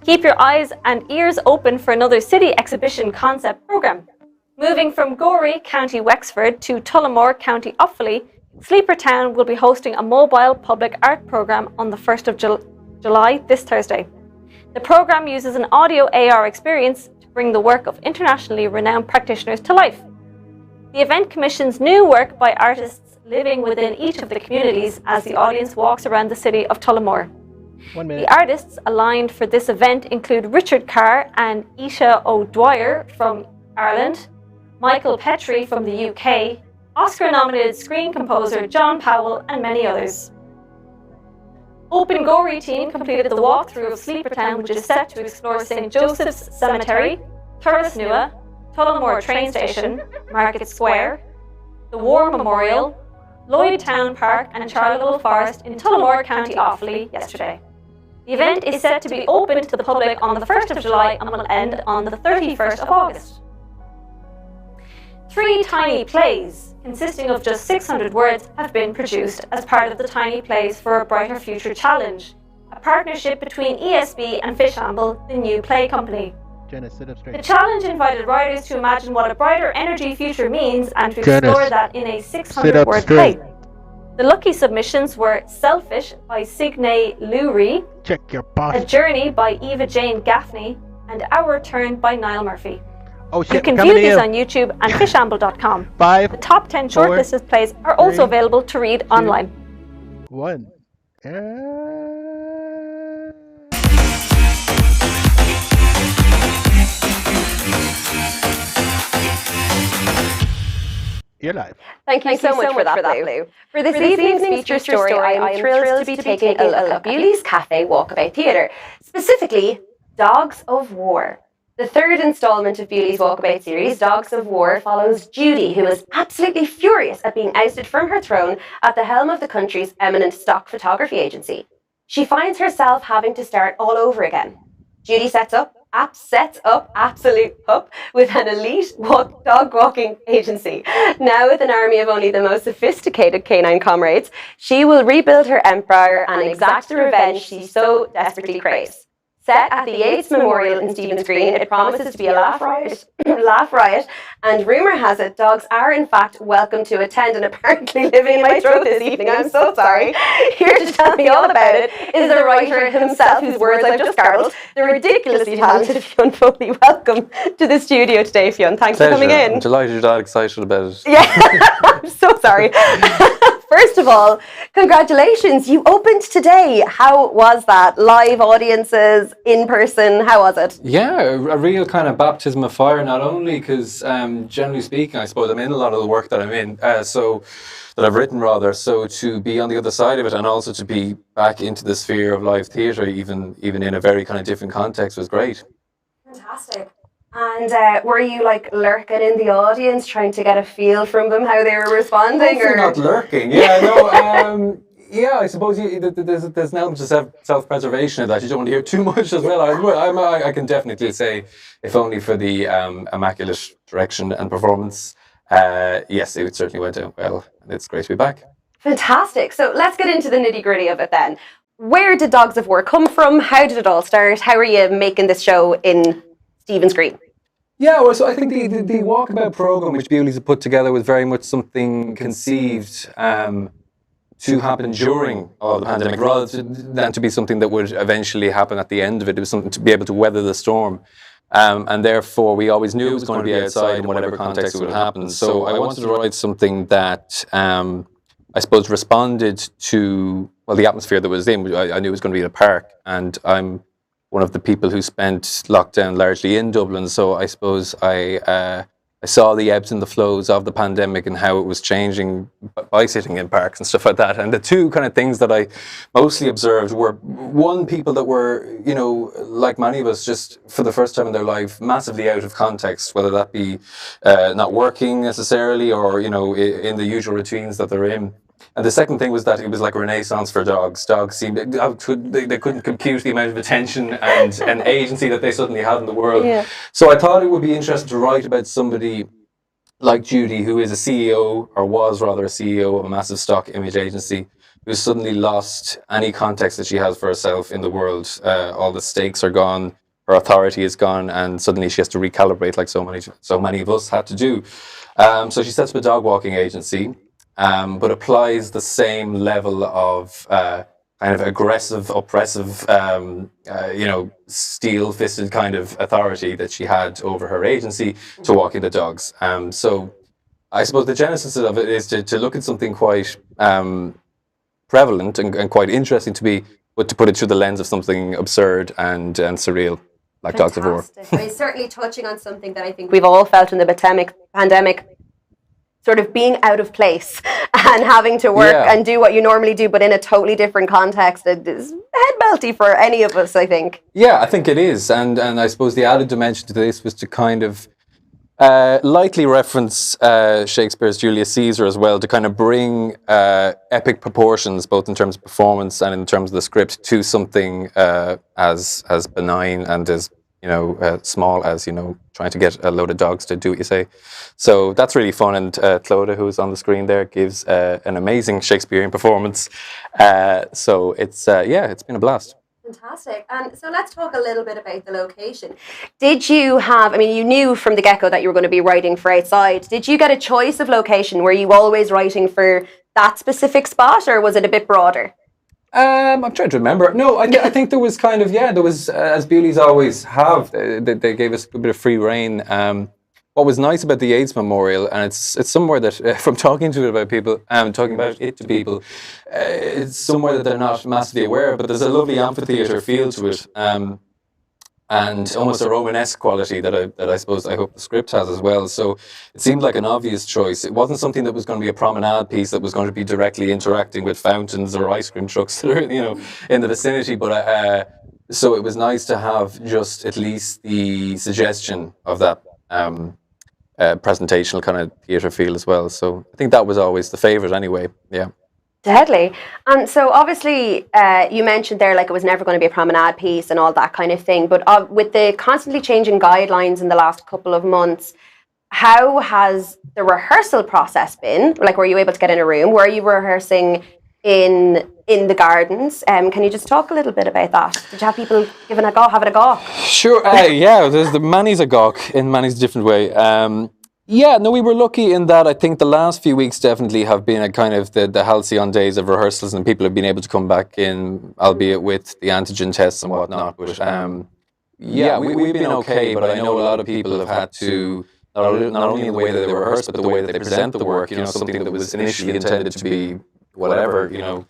Keep your eyes and ears open for another city exhibition concept programme. Moving from Gorey, County Wexford to Tullamore, County Offaly, Sleeper Town will be hosting a mobile public art programme on the 1st of July this Thursday. The programme uses an audio AR experience to bring the work of internationally renowned practitioners to life. The event commissions new work by artists living within each of the communities as the audience walks around the city of Tullamore. 1 minute. The artists aligned for this event include Richard Carr and Isha O'Dwyer from Ireland, Michael Petrie from the UK, Oscar-nominated screen composer John Powell, and many others. Open Gorey team completed the walkthrough of Sleeper Town, which is set to explore St. Joseph's Cemetery, Turris Nua, Tullamore Train Station, Market Square, the War Memorial, Lloyd Town Park and Charleville Forest in Tullamore, County Offaly yesterday. The event is set to be open to the public on the 1st of July and will end on the 31st of August. 3 tiny plays, consisting of just 600 words, have been produced as part of the Tiny Plays for a Brighter Future Challenge, a partnership between ESB and Fishamble, the new play company. Jenna, sit up straight. The challenge invited writers to imagine what a brighter energy future means and to Janice, explore that in a sit 600-word up straight. play. The lucky submissions were Selfish by Signe Lowry, Check your A posture. Journey by Eva Jane Gaffney, and Our Turn by Niall Murphy. Oh shit, You can coming view to these you. on YouTube and fishamble.com. 5, The top 10 4, shortlisted plays are also 3, available to read 2, online. 1. You're live. Thank you so much for that, Blue. For this evening's feature story, I am thrilled to be taking a look at Bewley's Cafe Walkabout Theatre, specifically Dogs of War. The third instalment of Bewley's Walkabout series, Dogs of War, follows Judy, who is absolutely furious at being ousted from her throne at the helm of the country's eminent stock photography agency. She finds herself having to start all over again. Judy sets up absolute pup with an elite dog walking agency. Now with an army of only the most sophisticated canine comrades, she will rebuild her empire and exact the revenge she so desperately craves. Set at the Yeats Memorial in Stephen's Green, it promises to be a laugh riot, and rumour has it dogs are in fact welcome to attend, and apparently living in my throat this evening, I'm so sorry. Here to tell me all about it is the writer himself, whose words I've just garbled, the ridiculously talented Fionn Foley. Welcome to the studio today, Fionn. Thanks for coming in. I'm delighted you're that excited about it. Yeah, I'm so sorry. First of all, congratulations. You opened today. How was that? Live audiences, in person, how was it? Yeah, a real kind of baptism of fire, not only because, generally speaking, I suppose I'm in a lot of the work that I'm in, that I've written rather, so to be on the other side of it and also to be back into the sphere of live theatre, even in a very kind of different context, was great. Fantastic. And were you like lurking in the audience, trying to get a feel from them how they were responding? Hopefully not lurking. Yeah, no. Yeah, I suppose there's an element of self-preservation of that. You don't want to hear too much as well. I can definitely say, if only for the immaculate direction and performance, yes, it certainly went out well. And it's great to be back. Fantastic. So let's get into the nitty-gritty of it then. Where did Dogs of War come from? How did it all start? How are you making this show in Stephen's Green? Yeah, well, so I think the Walkabout programme, which Bewley's had put together, was very much something conceived to happen during all the pandemic, rather than to be something that would eventually happen at the end of it. It was something to be able to weather the storm. And therefore, we always knew it was going to be outside in whatever context it would happen. So I wanted to write something that I suppose, responded to, well, the atmosphere that was in. I knew it was going to be in a park, and I'm one of the people who spent lockdown largely in Dublin, so I suppose I saw the ebbs and the flows of the pandemic and how it was changing by sitting in parks and stuff like that. And the two kind of things that I mostly observed were, one, people that were, you know, like many of us, just for the first time in their life, massively out of context, whether that be not working necessarily or, you know, in the usual routines that they're in. And the second thing was that it was like a renaissance for dogs. Dogs seemed, they couldn't compute the amount of attention and an agency that they suddenly had in the world. Yeah. So I thought it would be interesting to write about somebody like Judy, who is a CEO, or was rather a CEO of a massive stock image agency, who suddenly lost any context that she has for herself in the world. All the stakes are gone, her authority is gone, and suddenly she has to recalibrate like so many of us had to do. So she sets up a dog walking agency. But applies the same level of kind of aggressive, oppressive, you know, steel-fisted kind of authority that she had over her agency to walking the dogs. So I suppose the genesis of it is to look at something quite prevalent and quite interesting but to put it through the lens of something absurd and surreal, like Dogs of War. Fantastic. It's certainly touching on something that I think we've all felt in the pandemic, sort of being out of place and having to work and do what you normally do, but in a totally different context. It is head melty for any of us, I think. Yeah, I think it is. And I suppose the added dimension to this was to kind of lightly reference Shakespeare's Julius Caesar as well, to kind of bring epic proportions, both in terms of performance and in terms of the script, to something as benign and as, you know, small as, you know, trying to get a load of dogs to do what you say. So that's really fun. And Clodagh, who's on the screen there, gives an amazing Shakespearean performance. So it's been a blast. Fantastic. And so let's talk a little bit about the location. Did you have, I mean, you knew from the get-go that you were going to be writing for outside. Did you get a choice of location? Were you always writing for that specific spot, or was it a bit broader? I'm trying to remember. No, I think there was kind of, there was, as Bewley's always have, they gave us a bit of free rein. What was nice about the AIDS Memorial, and it's somewhere that, from talking to it about people, talking about it to people, it's somewhere that they're not massively aware of, but there's a lovely amphitheatre feel to it, and almost a Romanesque quality that I suppose I hope the script has as well. So it seemed like an obvious choice. It wasn't something that was going to be a promenade piece that was going to be directly interacting with fountains or ice cream trucks that are, you know, in the vicinity. But so it was nice to have just at least the suggestion of that presentational kind of theatre feel as well. So I think that was always the favourite anyway. Yeah. Deadly. And so obviously you mentioned there, like, it was never going to be a promenade piece and all that kind of thing, but with the constantly changing guidelines in the last couple of months, how has the rehearsal process been? Like, were you able to get in a room? Were you rehearsing in the gardens? Can you just talk a little bit about that? Did you have people having a go? Sure. There's Manny's a gawk in Manny's different way. We were lucky in that I think the last few weeks definitely have been a kind of the halcyon days of rehearsals, and people have been able to come back in, albeit with the antigen tests and whatnot. But we've been okay, but I know a lot of people have had to, not only in the way that they rehearse, but the way that they present the work, you know, something that was initially intended to be whatever, you know,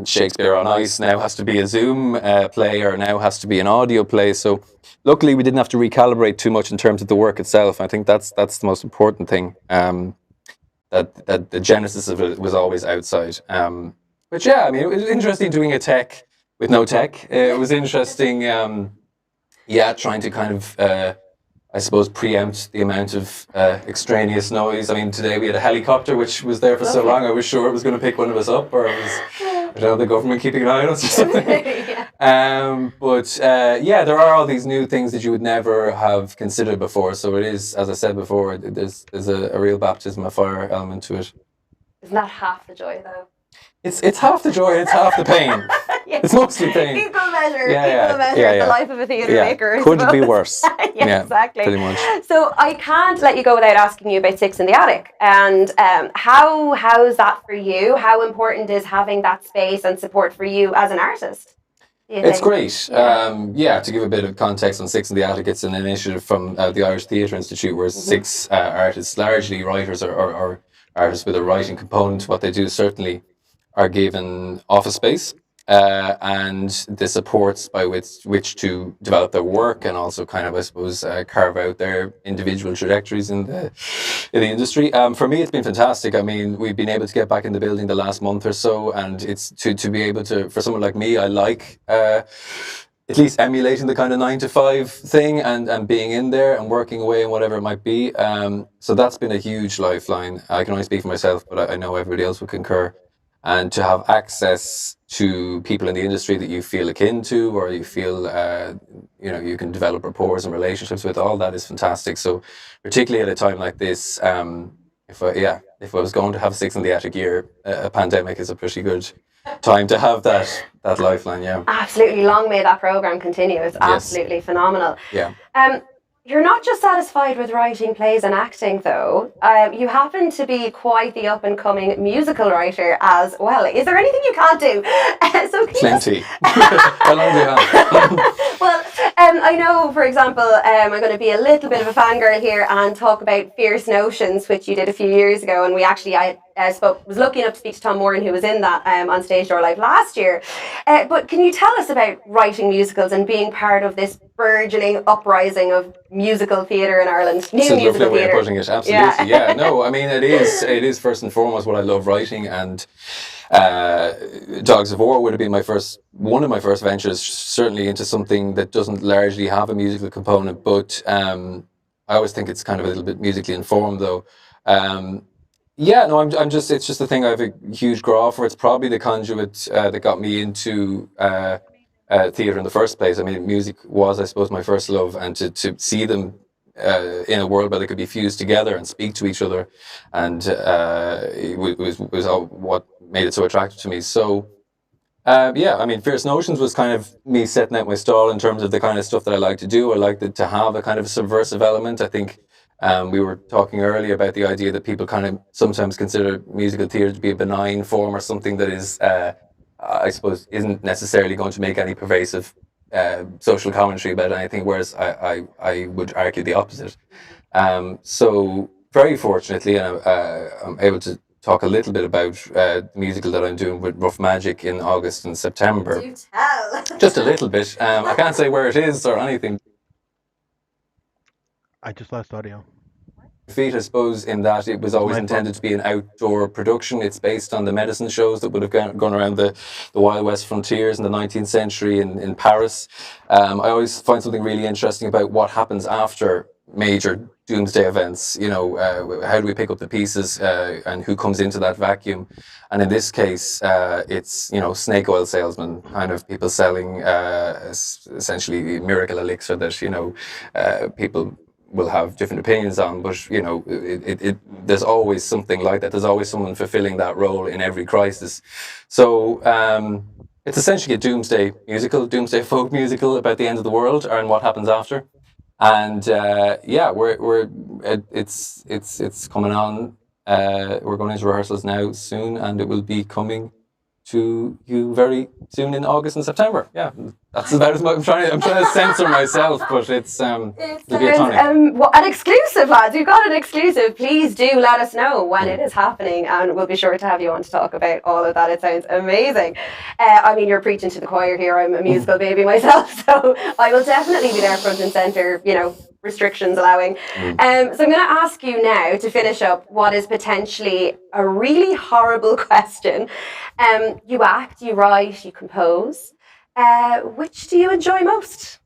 Shakespeare on Ice now has to be a Zoom play, or now has to be an audio play. So luckily we didn't have to recalibrate too much in terms of the work itself. I think that's the most important thing, that the genesis of it was always outside. But yeah, I mean, it was interesting doing a tech with no tech. It was interesting, trying to kind of, I suppose, preempt the amount of extraneous noise. I mean, today we had a helicopter which was there for so long, I was sure it was going to pick one of us up, or it was, I don't know, the government keeping an eye on us or something. There are all these new things that you would never have considered before. So it is, as I said before, there's a real baptism of fire element to it. Isn't that half the joy, though? It's half the joy, it's half the pain. It's mostly pain. Equal measure. The life of a theatre maker. Couldn't be worse. Exactly. Pretty much. So I can't let you go without asking you about Six in the Attic. And how's that for you? How important is having that space and support for you as an artist? It's great. To give a bit of context on Six in the Attic, it's an initiative from the Irish Theatre Institute, where 6 artists, largely writers or artists with a writing component, what they do certainly are given office space and the supports by which to develop their work and also kind of, I suppose, carve out their individual trajectories in the industry. For me, it's been fantastic. I mean, we've been able to get back in the building the last month or so, and it's to be able to, for someone like me, I like at least emulating the kind of 9 to 5 thing and being in there and working away and whatever it might be. So that's been a huge lifeline. I can only speak for myself, but I know everybody else would concur. And to have access to people in the industry that you feel akin to, or you feel, you can develop rapport and relationships with, all that is fantastic. So particularly at a time like this, if I was going to have 6 in the attic year, a pandemic is a pretty good time to have that lifeline. Yeah, absolutely. Long may that program continue. It's absolutely phenomenal. Yeah. You're not just satisfied with writing plays and acting, though. You happen to be quite the up-and-coming musical writer as well. Is there anything you can't do? Plenty. How long do you have? Well, I know, for example, I'm going to be a little bit of a fangirl here and talk about Fierce Notions, which you did a few years ago, and I was lucky enough to speak to Tom Moran, who was in that on Stage Door Live last year. But can you tell us about writing musicals and being part of this burgeoning uprising of musical theatre in Ireland? It's a lovely way of putting it, absolutely. Yeah, no, I mean, it is first and foremost what I love writing, and Dogs of War would have been one of my first ventures, certainly into something that doesn't largely have a musical component, but I always think it's kind of a little bit musically informed, though. It's just the thing I have a huge graw for. It's probably the conduit that got me into theatre in the first place. I mean, music was, I suppose, my first love, and to see them in a world where they could be fused together and speak to each other, and it was all what made it so attractive to me. So, I mean, Fierce Notions was kind of me setting out my stall in terms of the kind of stuff that I like to do. I like to have a kind of subversive element. I think we were talking earlier about the idea that people kind of sometimes consider musical theatre to be a benign form or something that is, I suppose, isn't necessarily going to make any pervasive social commentary about anything, whereas I would argue the opposite. So very fortunately, I'm able to talk a little bit about the musical that I'm doing with Rough Magic in August and September. Do tell. Just a little bit. I can't say where it is or anything. I just lost audio. Feat, I suppose, in that it was always intended to be an outdoor production. It's based on the medicine shows that would have gone around the Wild West frontiers in the 19th century in Paris. I always find something really interesting about what happens after major doomsday events. How do we pick up the pieces and who comes into that vacuum? And in this case, it's, snake oil salesmen, kind of people selling essentially miracle elixir that, people will have different opinions on, but there's always something like that. There's always someone fulfilling that role in every crisis. So it's essentially a doomsday folk musical about the end of the world and what happens after. And it's coming on. We're going into rehearsals now soon, and it will be coming to you very soon in August and September. Yeah, that's about as much. I'm trying to censor myself, but it's it'll be a tonic. An exclusive, lads. You've got an exclusive. Please do let us know when it is happening, and we'll be sure to have you on to talk about all of that. It sounds amazing. I mean, you're preaching to the choir here. I'm a musical baby myself, so I will definitely be there front and center, restrictions allowing. So I'm going to ask you now to finish up what is potentially a really horrible question. You act, you write, you compose. Which do you enjoy most?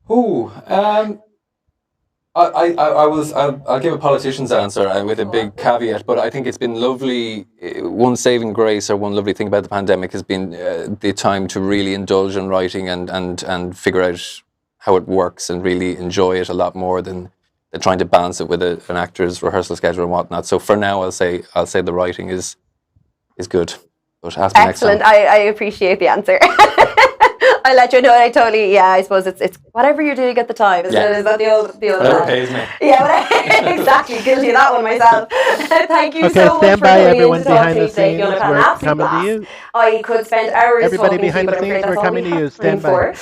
I'll give a politician's answer with a big caveat, but I think it's been lovely. One saving grace or one lovely thing about the pandemic has been the time to really indulge in writing and figure out how it works and really enjoy it a lot more than trying to balance it with an actor's rehearsal schedule and whatnot. So for now, I'll say the writing is good. But ask me next time. Excellent. I appreciate the answer. I'll let you know. I suppose it's whatever you're doing at the time. Is that the old Whatever line? pays me. Yeah, exactly. Guilty of that one myself. Thank you Okay, so much stand for by, coming in everyone to talk behind to me the today, scenes. Fiona. An We're absolute coming to blast. you. I could spend hours Everybody talking behind to the you, but I'm scenes, afraid we're that's all coming we to you. have Stand time for.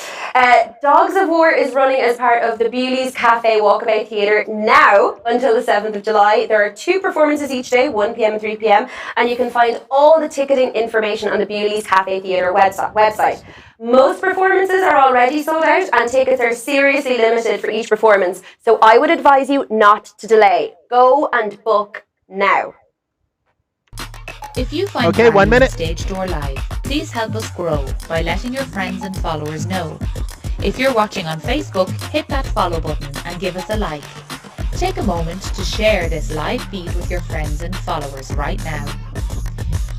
Dogs of War is running as part of the Bewley's Cafe Walkabout Theatre now until the 7th of July. There are 2 performances each day, 1 p.m. and 3 p.m. And you can find all the ticketing information on the Bewley's Cafe Theatre website. Most performances are already sold out and tickets are seriously limited for each performance. So I would advise you not to delay. Go and book now. If you find Okay, 1 value in minute. Stage Door Live, please help us grow by letting your friends and followers know. If you're watching on Facebook, hit that follow button and give us a like. Take a moment to share this live feed with your friends and followers right now.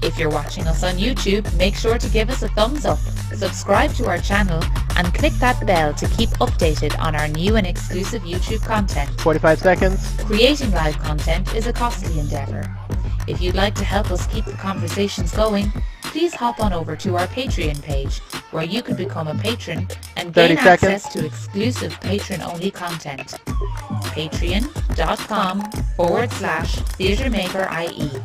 If you're watching us on YouTube, make sure to give us a thumbs up, subscribe to our channel, and click that bell to keep updated on our new and exclusive YouTube content. 45 seconds. Creating live content is a costly endeavour. If you'd like to help us keep the conversations going, please hop on over to our Patreon page, where you can become a patron and 30 gain seconds. access to exclusive patron-only content. Patreon.com/TheatreMakerIE.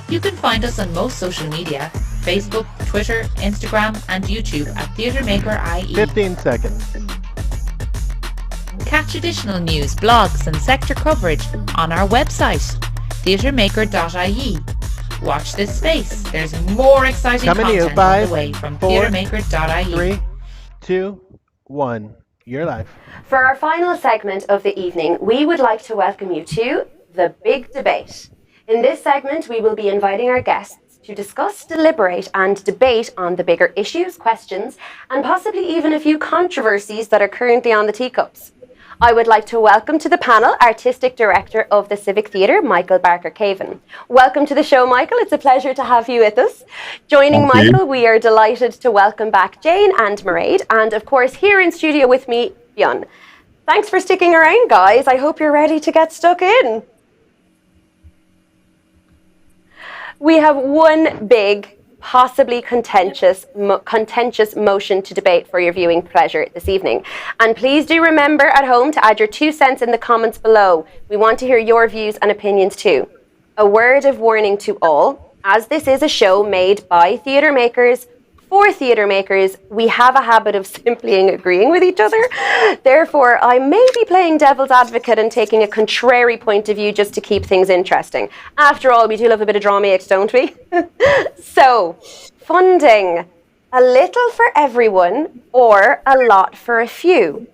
You can find us on most social media, Facebook, Twitter, Instagram, and YouTube at TheatreMakerIE. 15 seconds. Catch additional news, blogs, and sector coverage on our website, theatremaker.ie. Watch this space. There's more exciting Coming to you. content 5, on the way from 4, theatremaker.ie. 3, 2, 1. You're live. For our final segment of the evening, we would like to welcome you to The Big Debate. In this segment, we will be inviting our guests to discuss, deliberate, and debate on the bigger issues, questions, and possibly even a few controversies that are currently on the teacups. I would like to welcome to the panel Artistic Director of the Civic Theatre, Michael Barker-Caven. Welcome to the show, Michael. It's a pleasure to have you with us. Joining Thank you. Michael, we are delighted to welcome back Jane and Mairead, and of course, here in studio with me, Fionn. Thanks for sticking around, guys. I hope you're ready to get stuck in. We have one big, possibly contentious motion to debate for your viewing pleasure this evening. And please do remember at home to add your 2 cents in the comments below. We want to hear your views and opinions too. A word of warning to all, as this is a show made by theatre makers, for theatre makers, we have a habit of simply agreeing with each other. Therefore, I may be playing devil's advocate and taking a contrary point of view just to keep things interesting. After all, we do love a bit of drama, don't we? So, funding. A little for everyone or a lot for a few.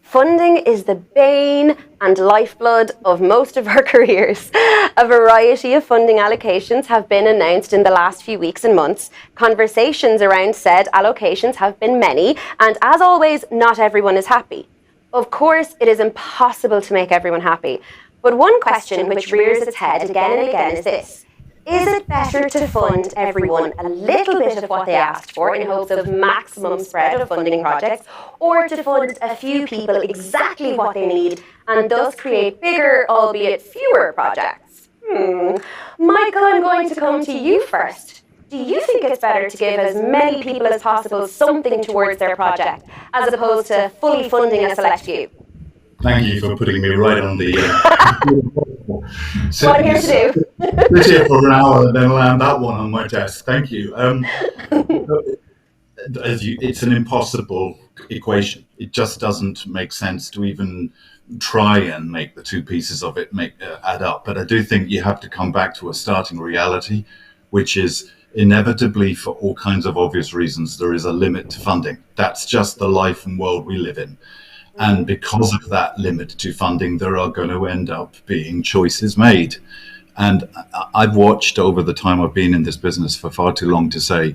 Funding is the bane and lifeblood of most of our careers. A variety of funding allocations have been announced in the last few weeks and months. Conversations around said allocations have been many, and as always, not everyone is happy. Of course, it is impossible to make everyone happy. But one question which rears its head again and again is this. Is it better to fund everyone a little bit of what they asked for in hopes of maximum spread of funding projects, or to fund a few people exactly what they need and thus create bigger, albeit fewer projects? Michael, I'm going to come to you first. Do you think it's better to give as many people as possible something towards their project, as opposed to fully funding a select few? Thank you for putting me right on the... What I'm here to do. Sit here for an hour and then land that one on my desk. Thank you. It's an impossible equation. It just doesn't make sense to even try and make the 2 pieces of it add up. But I do think you have to come back to a starting reality, which is inevitably, for all kinds of obvious reasons, there is a limit to funding. That's just the life and world we live in. And because of that limit to funding, there are going to end up being choices made. And I've watched over the time I've been in this business for far too long to say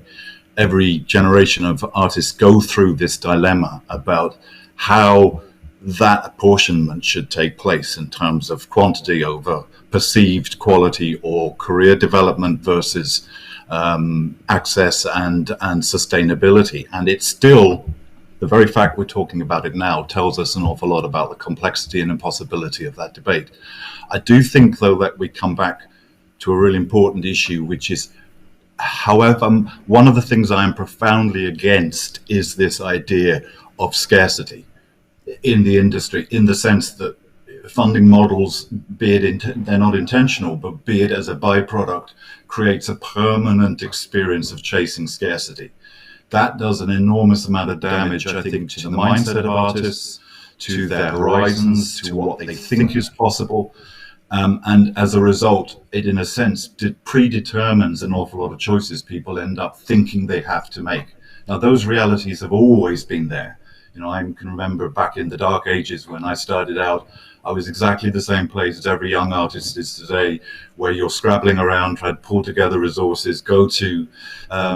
every generation of artists go through this dilemma about how that apportionment should take place in terms of quantity over perceived quality, or career development versus access and sustainability. And it's still... the very fact we're talking about it now tells us an awful lot about the complexity and impossibility of that debate. I do think, though, that we come back to a really important issue, which is However, one of the things I am profoundly against is this idea of scarcity in the industry, in the sense that funding models, be it they're not intentional, but be it as a byproduct, creates a permanent experience of chasing scarcity. That does an enormous amount of damage, I think, to the mindset of artists, to their horizons, to what they think is possible. And as a result, it, in a sense, predetermines an awful lot of choices people end up thinking they have to make. Now, those realities have always been there. You know, I can remember back in the dark ages when I started out, I was exactly the same place as every young artist is today, where you're scrabbling around, trying to pull together resources, go to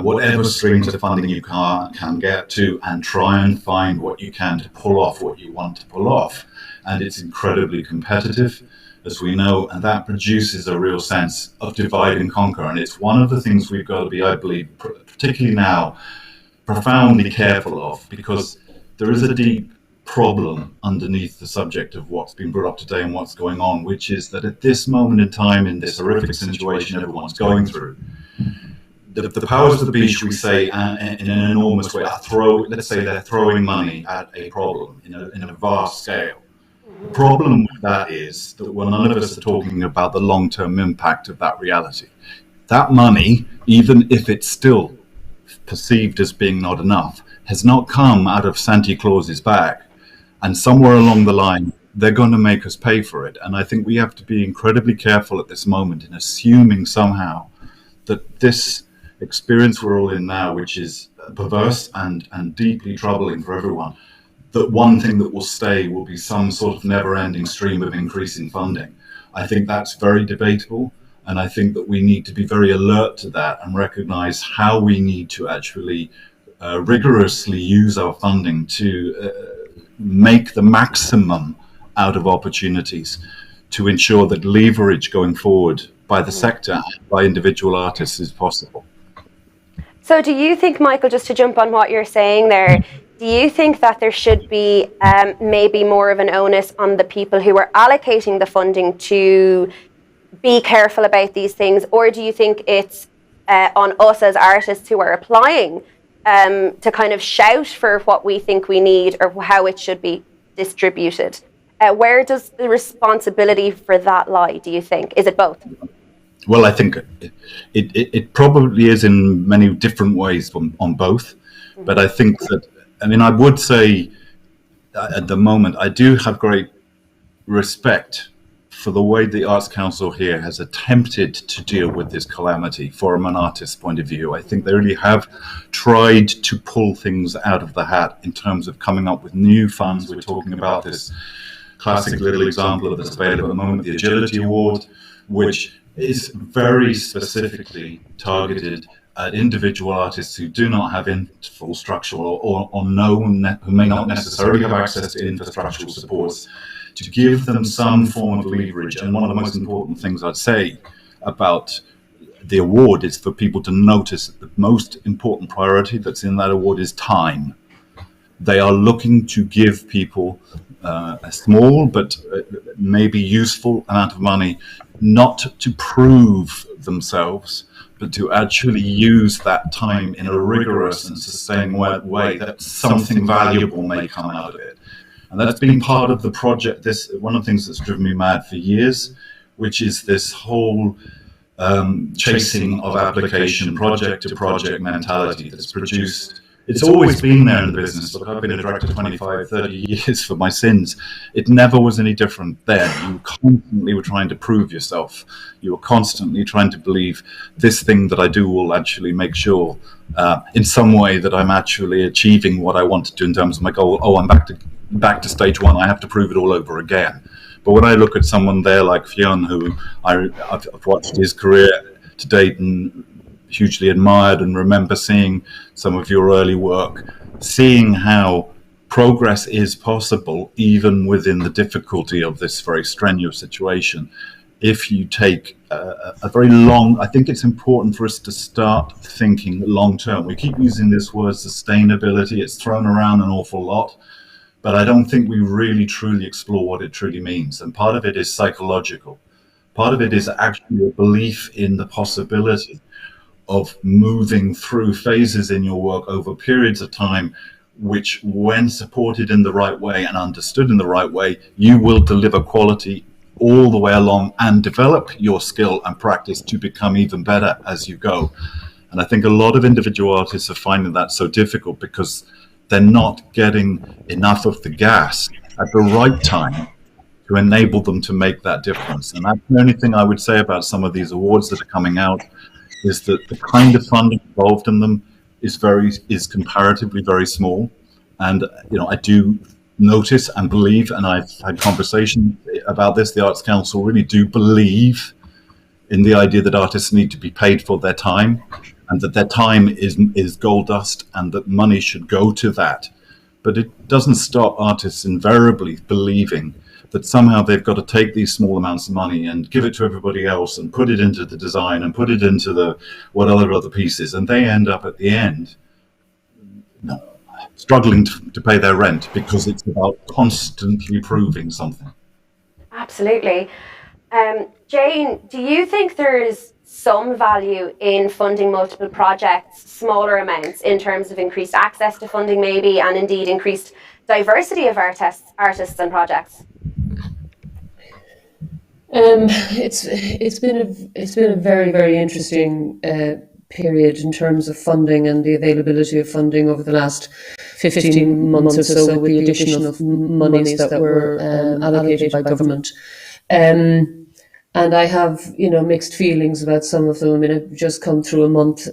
whatever streams of funding you can get to, and try and find what you can to pull off what you want to pull off. And it's incredibly competitive, as we know, and that produces a real sense of divide and conquer. And it's one of the things we've got to be, I believe, particularly now, profoundly careful of, because there is a deep problem underneath the subject of what's been brought up today and what's going on, which is that at this moment in time, in this horrific situation everyone's going through, the powers that be, should we say, in an enormous way, let's say they're throwing money at a problem in a vast scale. The problem with that is that none of us are talking about the long-term impact of that reality. That money, even if it's still perceived as being not enough, has not come out of Santa Claus's bag. And somewhere along the line, they're going to make us pay for it. And I think we have to be incredibly careful at this moment in assuming somehow that this experience we're all in now, which is perverse and deeply troubling for everyone, that one thing that will stay will be some sort of never-ending stream of increasing funding. I think that's very debatable. And I think that we need to be very alert to that and recognize how we need to actually rigorously use our funding to make the maximum out of opportunities to ensure that leverage going forward by the sector and by individual artists is possible. So do you think, Michael, just to jump on what you're saying there, do you think that there should be maybe more of an onus on the people who are allocating the funding to be careful about these things, or do you think it's on us as artists who are applying to kind of shout for what we think we need or how it should be distributed? Where does the responsibility for that lie, do you think? Is it both? Well, I think it probably is in many different ways on both. But I think that, I mean, I would say at the moment, I do have great respect for the way the Arts Council here has attempted to deal with this calamity from an artist's point of view. I think they really have tried to pull things out of the hat in terms of coming up with new funds. We're talking about this classic little example that's available at the moment, the Agility Award, which is very specifically targeted at individual artists who do not have infrastructural or who may not necessarily have access to infrastructural supports, to give them some form of leverage. And one of the most important things I'd say about the award is for people to notice that the most important priority that's in that award is time. They are looking to give people a small but maybe useful amount of money, not to prove themselves, but to actually use that time in a rigorous and sustained way that something valuable may come out of it. And that's been part of the project. One of the things that's driven me mad for years, which is this whole chasing of application, project to project mentality that's produced. It's always been there in the business. Look, I've been a director 25, 30 years for my sins. It never was any different then. You constantly were trying to prove yourself. You were constantly trying to believe this thing that I do will actually make sure in some way that I'm actually achieving what I want to do in terms of my goal. Oh, I'm back to stage one. I have to prove it all over again. But when I look at someone there like Fionn, who I've watched his career to date and hugely admired and remember seeing some of your early work, seeing how progress is possible even within the difficulty of this very strenuous situation. If you take a very long, I think it's important for us to start thinking long term. We keep using this word sustainability. It's thrown around an awful lot, but I don't think we really truly explore what it truly means. And part of it is psychological. Part of it is actually a belief in the possibility of moving through phases in your work over periods of time, which, when supported in the right way and understood in the right way, you will deliver quality all the way along and develop your skill and practice to become even better as you go. And I think a lot of individual artists are finding that so difficult because they're not getting enough of the gas at the right time to enable them to make that difference. And that's the only thing I would say about some of these awards that are coming out, is that the kind of funding involved in them is comparatively very small. And I do notice and believe, and I've had conversations about this, the Arts Council really do believe in the idea that artists need to be paid for their time, and that their time is gold dust, and that money should go to that. But it doesn't stop artists invariably believing that somehow they've got to take these small amounts of money and give it to everybody else and put it into the design and put it into the other pieces, and they end up at the end struggling to pay their rent because it's about constantly proving something. Absolutely. Jane, do you think there's some value in funding multiple projects, smaller amounts, in terms of increased access to funding maybe, and indeed increased diversity of artists and projects? It's been a very, very interesting period in terms of funding and the availability of funding over the last 15 months or so, with the addition of monies that were allocated by government. And I have, mixed feelings about some of them. I mean, I've just come through a month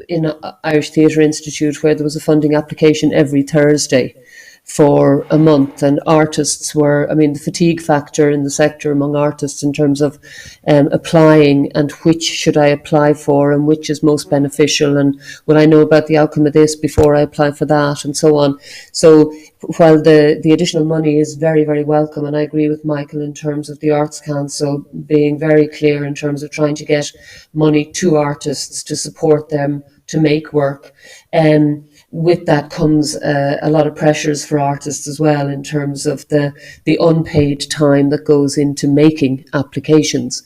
in Irish Theatre Institute where there was a funding application every Thursday for a month, and artists were, the fatigue factor in the sector among artists in terms of applying, and which should I apply for and which is most beneficial, and will I know about the outcome of this before I apply for that, and so on. So while the additional money is very, very welcome, and I agree with Michael in terms of the Arts Council being very clear in terms of trying to get money to artists to support them to make work, with that comes a lot of pressures for artists as well in terms of the unpaid time that goes into making applications.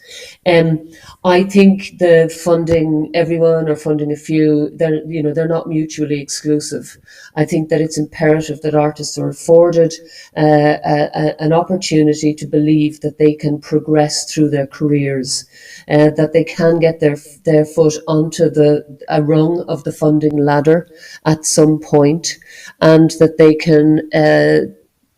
I think the funding everyone or funding a few, they're not mutually exclusive. I think that it's imperative that artists are afforded an opportunity to believe that they can progress through their careers, that they can get their foot onto a rung of the funding ladder at some point, and that they can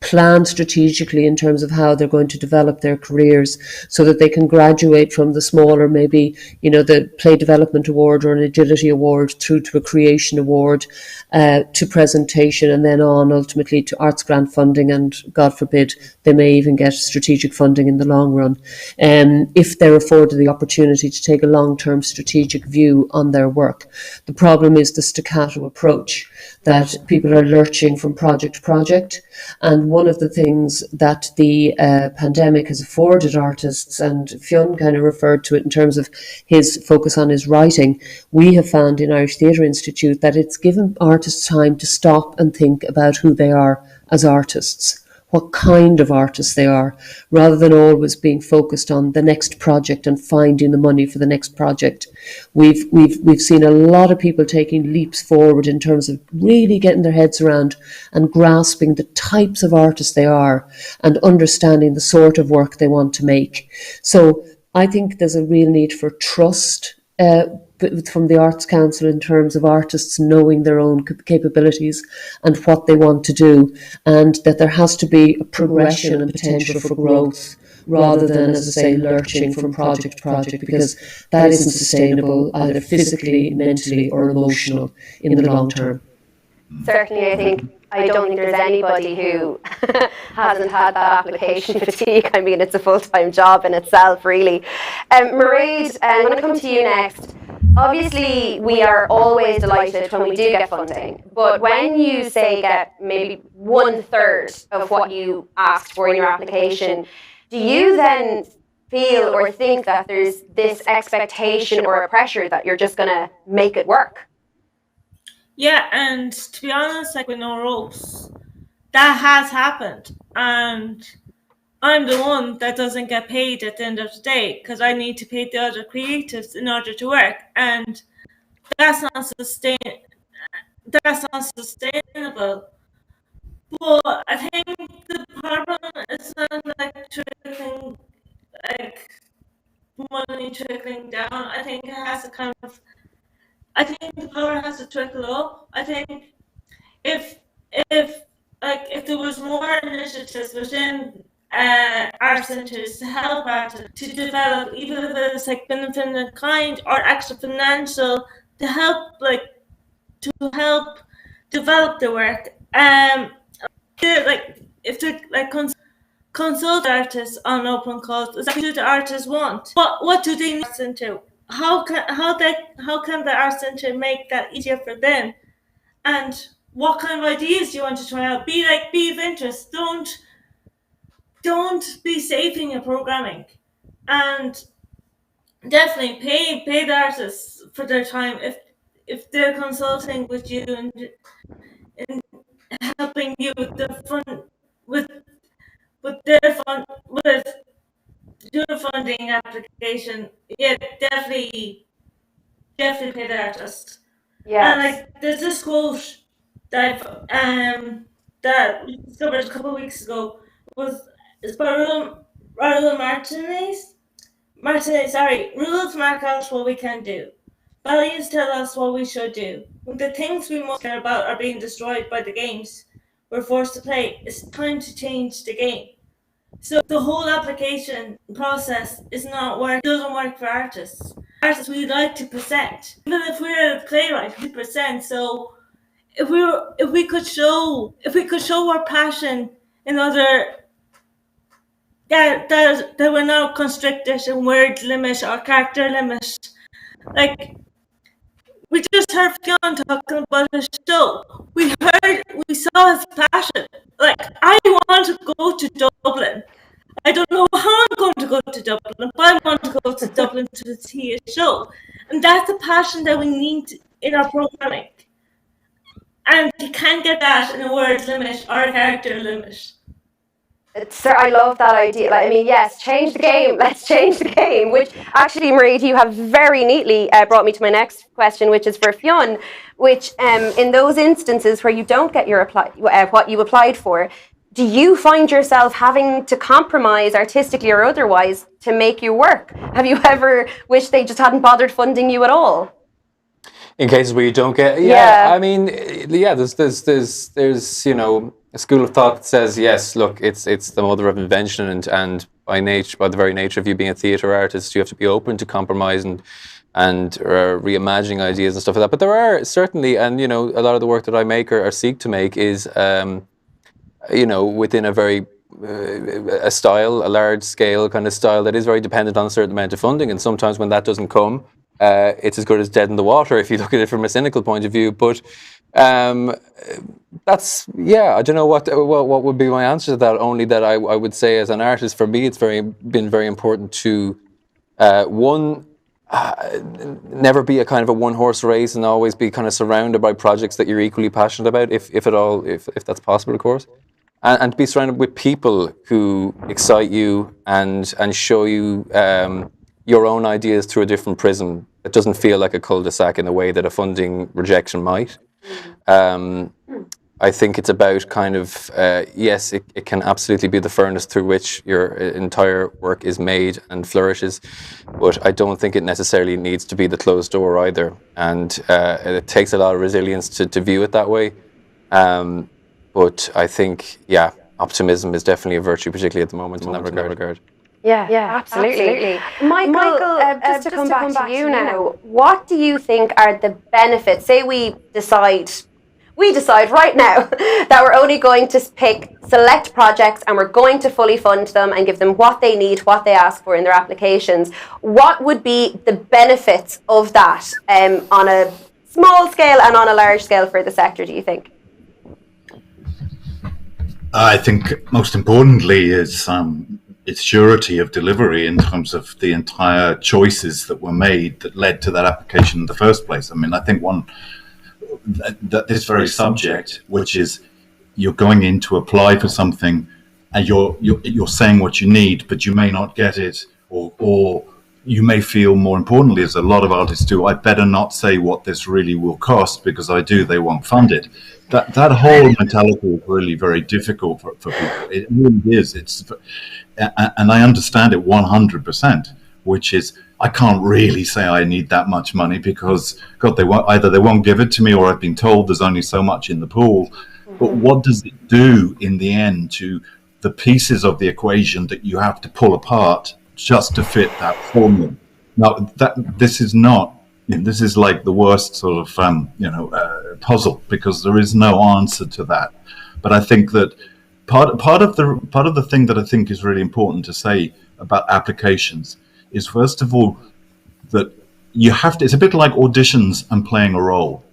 plan strategically in terms of how they're going to develop their careers, so that they can graduate from the smaller, maybe, the Play Development Award or an Agility Award through to a Creation Award, to presentation, and then on ultimately to arts grant funding, and God forbid they may even get strategic funding in the long run, if they're afforded the opportunity to take a long-term strategic view on their work. The problem is the staccato approach, that people are lurching from project to project, and one of the things that the pandemic has afforded artists, and Fionn kind of referred to it in terms of his focus on his writing, we have found in Irish Theatre Institute that it's given artists time to stop and think about who they are as artists, what kind of artists they are, rather than always being focused on the next project and finding the money for the next project. We've seen a lot of people taking leaps forward in terms of really getting their heads around and grasping the types of artists they are and understanding the sort of work they want to make. So I think there's a real need for trust from the Arts Council in terms of artists knowing their own capabilities and what they want to do, and that there has to be a progression and potential for growth, rather than, as I say, lurching from project to project, because that isn't sustainable either physically, mentally or emotional in the long term. Certainly, I don't think there's anybody who hasn't had that application fatigue. I mean, it's a full-time job in itself, really. Mairead, I'm going to come to you next. Obviously, we are always delighted when we do get funding, but when you say get maybe 1/3 of what you asked for in your application, do you then feel or think that there's this expectation or a pressure that you're just going to make it work? Yeah, and to be honest, like with No Ropes, that has happened, and I'm the one that doesn't get paid at the end of the day because I need to pay the other creatives in order to work. And that's not sustainable. But I think the problem is not like trickling, like money trickling down. I think it has to I think the power has to trickle up. I think if there was more initiatives within art centres to help artists to develop, even if it's like benefit in kind or extra financial to help develop the work. If they consult artists on open calls, is that what the artists want? What do they need into? How can the art centre make that easier for them? And what kind of ideas do you want to try out? Be of interest. Don't be saving your programming, and definitely pay the artists for their time if they're consulting with you and helping you with the fund with your funding application. Yeah, definitely pay the artist. Yeah. And there's this quote that we discovered a couple of weeks ago it's by Raul Martinez. Rules mark out what we can do. Values tell us what we should do. When the things we most care about are being destroyed by the games we're forced to play, it's time to change the game. So the whole application process doesn't work for artists. Artists, we like to present. Even if we're a playwright, we present. So if we could show our passion in other that we're not constricted in word limit or character limit. We just heard Fionn talking about his show. We saw his passion. I want to go to Dublin. I don't know how I'm going to go to Dublin, but I want to go to Dublin to see a show. And that's the passion that we need in our programming. And you can't get that in a word limit or a character limit. I love that idea. Yes, change the game. Let's change the game. Which actually, Marie, you have very neatly brought me to my next question, which is for Fionn. Which, in those instances where you don't get what you applied for, do you find yourself having to compromise artistically or otherwise to make you work? Have you ever wished they just hadn't bothered funding you at all? In cases where you don't get, there's a school of thought that says yes. Look, it's the mother of invention, and by the very nature of you being a theatre artist, you have to be open to compromise and reimagining ideas and stuff like that. But there are certainly, and a lot of the work that I make or seek to make is, within a very a large scale kind of style that is very dependent on a certain amount of funding, and sometimes when that doesn't come, it's as good as dead in the water if you look at it from a cynical point of view. But that's I don't know what would be my answer to that. Only that I would say, as an artist, for me, it's been very important to never be a kind of a one-horse race, and always be kind of surrounded by projects that you're equally passionate about, if that's possible, of course, and be surrounded with people who excite you and show you your own ideas through a different prism. It doesn't feel like a cul-de-sac in the way that a funding rejection might. I think it's about kind of, yes, it can absolutely be the furnace through which your entire work is made and flourishes, but I don't think it necessarily needs to be the closed door either. And it takes a lot of resilience to view it that way. But I think, optimism is definitely a virtue, particularly at the moment in that regard. Yeah, absolutely. Michael, just to come back to you now, what do you think are the benefits? Say we decide right now that we're only going to pick select projects and we're going to fully fund them and give them what they need, what they ask for in their applications. What would be the benefits of that on a small scale and on a large scale for the sector, do you think? I think most importantly is its surety of delivery in terms of the entire choices that were made that led to that application in the first place. I mean, I think that this very subject, which is you're going in to apply for something and you're saying what you need, but you may not get it, or you may feel, more importantly, as a lot of artists do, I better not say what this really will cost, because I do, they won't fund it. That whole mentality is really very difficult for people. It really is. And I understand it 100%, which is, I can't really say I need that much money, because God, either they won't give it to me, or I've been told there's only so much in the pool. But what does it do in the end to the pieces of the equation that you have to pull apart just to fit that formula? Now, this is not. This is like the worst sort of puzzle, because there is no answer to that. But I think that part of the thing that I think is really important to say about applications is, first of all, that you have to. It's a bit like auditions and playing a role.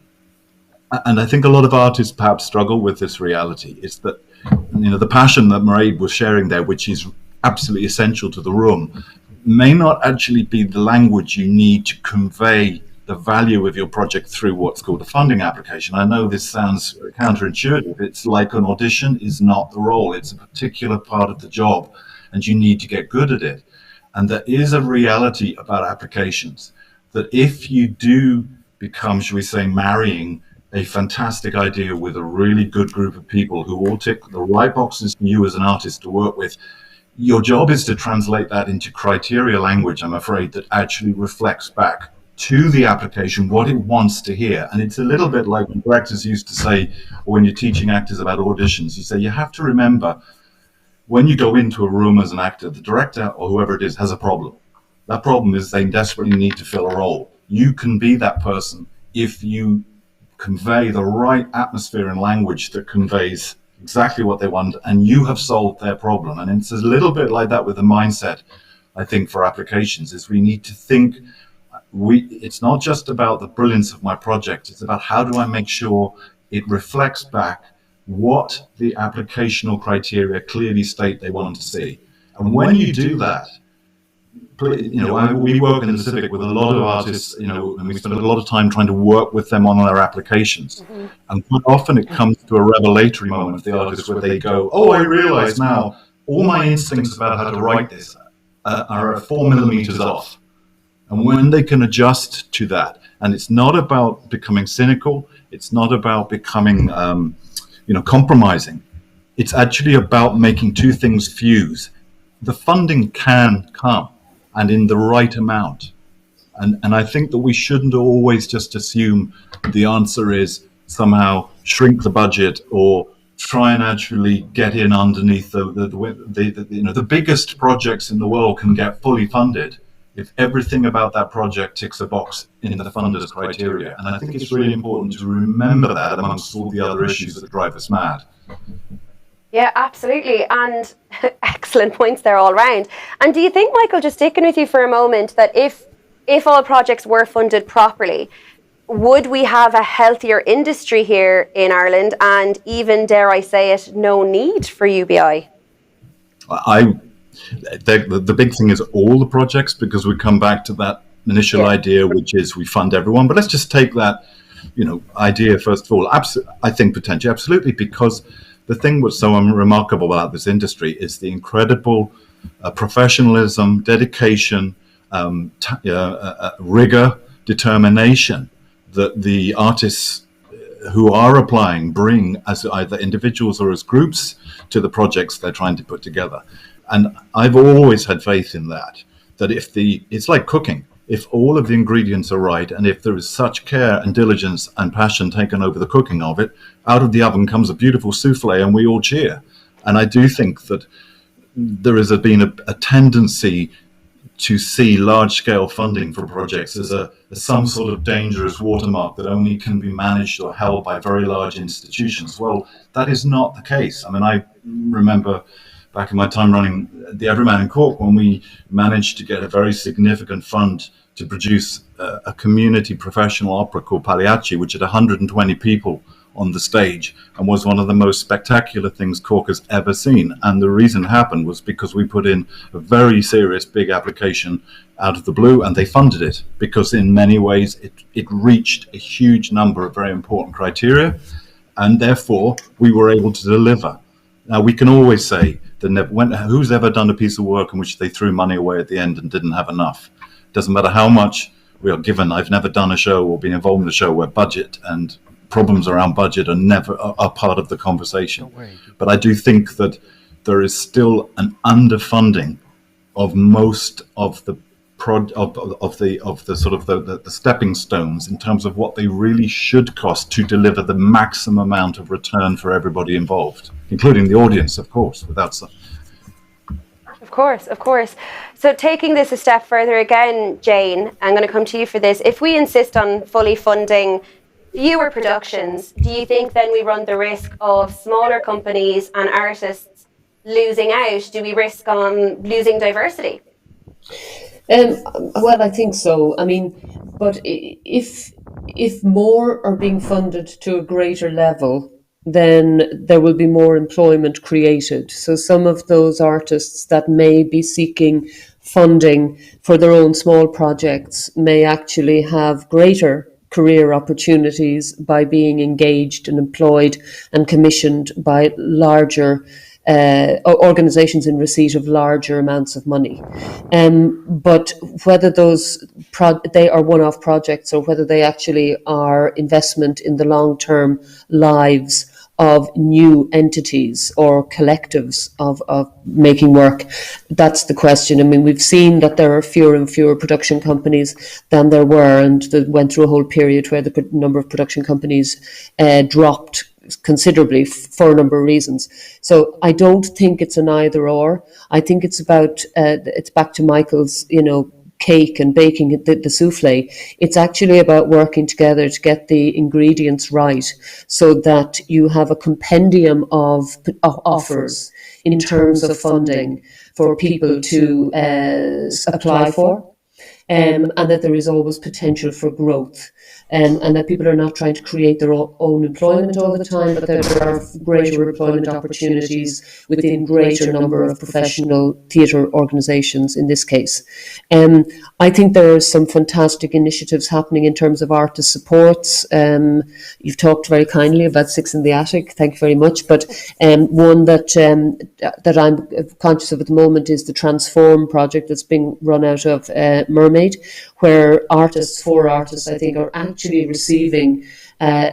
And I think a lot of artists perhaps struggle with this reality. It's that, the passion that Mairead was sharing there, which is absolutely essential to the room, may not actually be the language you need to convey the value of your project through what's called a funding application. I know this sounds counterintuitive. It's like an audition is not the role. It's a particular part of the job, and you need to get good at it. And there is a reality about applications that if you do become, shall we say, marrying a fantastic idea with a really good group of people who all tick the right boxes for you as an artist to work with, your job is to translate that into criteria language, I'm afraid, that actually reflects back to the application what it wants to hear. And it's a little bit like when directors used to say, or when you're teaching actors about auditions, you say, you have to remember, when you go into a room as an actor, the director or whoever it is has a problem. That problem is they desperately need to fill a role. You can be that person if you convey the right atmosphere and language that conveys exactly what they want, and you have solved their problem. And it's a little bit like that with the mindset, I think, for applications, is we need to think, it's not just about the brilliance of my project, it's about how do I make sure it reflects back what the applicational criteria clearly state they want to see. And when you do that, we work in the Civic with a lot of artists, and we spend a lot of time trying to work with them on their applications. Mm-hmm. And quite often it comes to a revelatory moment for the artist where they go, oh, I realize now all my instincts about how to write this are 4 millimeters off. And when they can adjust to that, and it's not about becoming cynical, it's not about becoming, compromising. It's actually about making two things fuse. The funding can come, and in the right amount. And I think that we shouldn't always just assume the answer is somehow shrink the budget or try and actually get in underneath the biggest projects in the world can get fully funded if everything about that project ticks a box in the funder's criteria. And I think it's really important to remember that amongst all the other issues that drive us mad. Yeah, absolutely. And excellent points there all round. And do you think, Michael, just sticking with you for a moment, that if all projects were funded properly, would we have a healthier industry here in Ireland, and even, dare I say it, no need for UBI? The big thing is all the projects, because we come back to that initial idea, which is we fund everyone. But let's just take that, idea first of all. I think potentially, absolutely, because the thing what's so remarkable about this industry is the incredible professionalism, dedication, rigor, determination that the artists who are applying bring as either individuals or as groups to the projects they're trying to put together. And I've always had faith in that it's like cooking. If all of the ingredients are right, and if there is such care and diligence and passion taken over the cooking of it, out of the oven comes a beautiful souffle and we all cheer. And I do think that there has been a tendency to see large-scale funding for projects as some sort of dangerous watermark that only can be managed or held by very large institutions. Well, that is not the case. I mean, I remember back in my time running the Everyman in Cork, when we managed to get a very significant fund to produce a community professional opera called Pagliacci, which had 120 people on the stage and was one of the most spectacular things Cork has ever seen. And the reason it happened was because we put in a very serious big application out of the blue, and they funded it because in many ways it reached a huge number of very important criteria, and therefore we were able to deliver. Now, we can always say that who's ever done a piece of work in which they threw money away at the end and didn't have enough? Doesn't matter how much we are given. I've never done a show or been involved in a show where budget and problems around budget are part of the conversation. But I do think that there is still an underfunding of most of the the stepping stones in terms of what they really should cost to deliver the maximum amount of return for everybody involved, including the audience, of course. Without some. Of course. So taking this a step further again, Jane, I'm going to come to you for this. If we insist on fully funding fewer productions, do you think then we run the risk of smaller companies and artists losing out? Do we risk on losing diversity? Well, I think so. I mean, but if more are being funded to a greater level, then there will be more employment created. So some of those artists that may be seeking funding for their own small projects may actually have greater career opportunities by being engaged and employed and commissioned by larger organizations in receipt of larger amounts of money. But whether those they are one-off projects or whether they actually are investment in the long-term lives of new entities or collectives of making work, that's the question. I mean, we've seen that there are fewer and fewer production companies than there were, and they went through a whole period where the number of production companies dropped considerably for a number of reasons. So I don't think it's an either or. I think it's about it's back to Michael's, cake and baking the souffle. It's actually about working together to get the ingredients right so that you have a compendium of offers in terms of funding for people to apply for, and that there is always potential for growth. And that people are not trying to create their own employment all the time, but there are greater employment opportunities within greater number of professional theatre organisations in this case. I think there are some fantastic initiatives happening in terms of artist supports. You've talked very kindly about Six in the Attic, thank you very much, but one that I'm conscious of at the moment is the Transform project that's being run out of Mermaid, where four artists, I think, are actually receiving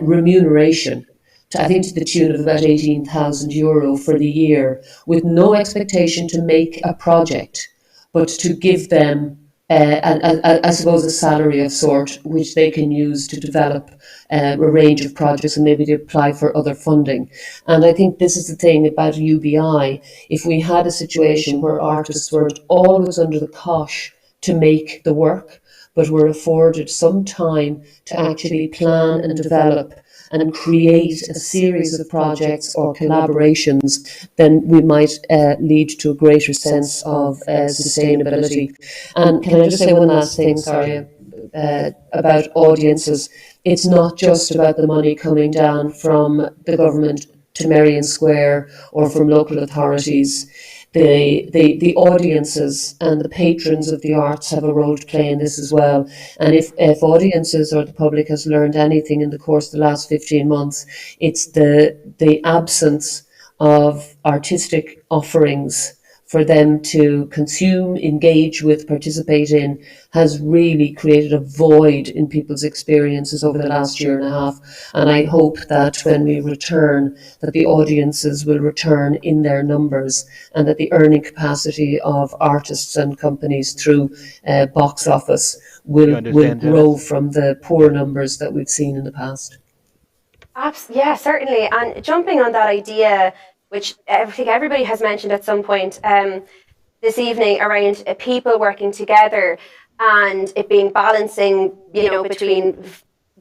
remuneration to the tune of about €18,000 for the year, with no expectation to make a project, but to give them, I suppose, a salary of sort, which they can use to develop a range of projects and maybe to apply for other funding. And I think this is the thing about UBI. If we had a situation where artists weren't always under the cosh to make the work, but were afforded some time to actually plan and develop and create a series of projects or collaborations, then we might lead to a greater sense of sustainability. And can I just say one last thing, sorry, about audiences. It's not just about the money coming down from the government to Merrion Square or from local authorities. The audiences and the patrons of the arts have a role to play in this as well. And if audiences or the public has learned anything in the course of the last 15 months, it's the absence of artistic offerings for them to consume, engage with, participate in, has really created a void in people's experiences over the last year and a half. And I hope that when we return, that the audiences will return in their numbers and that the earning capacity of artists and companies through box office will grow from the poor numbers that we've seen in the past. Yeah, certainly. And jumping on that idea, which I think everybody has mentioned at some point this evening, around people working together and it being balancing, between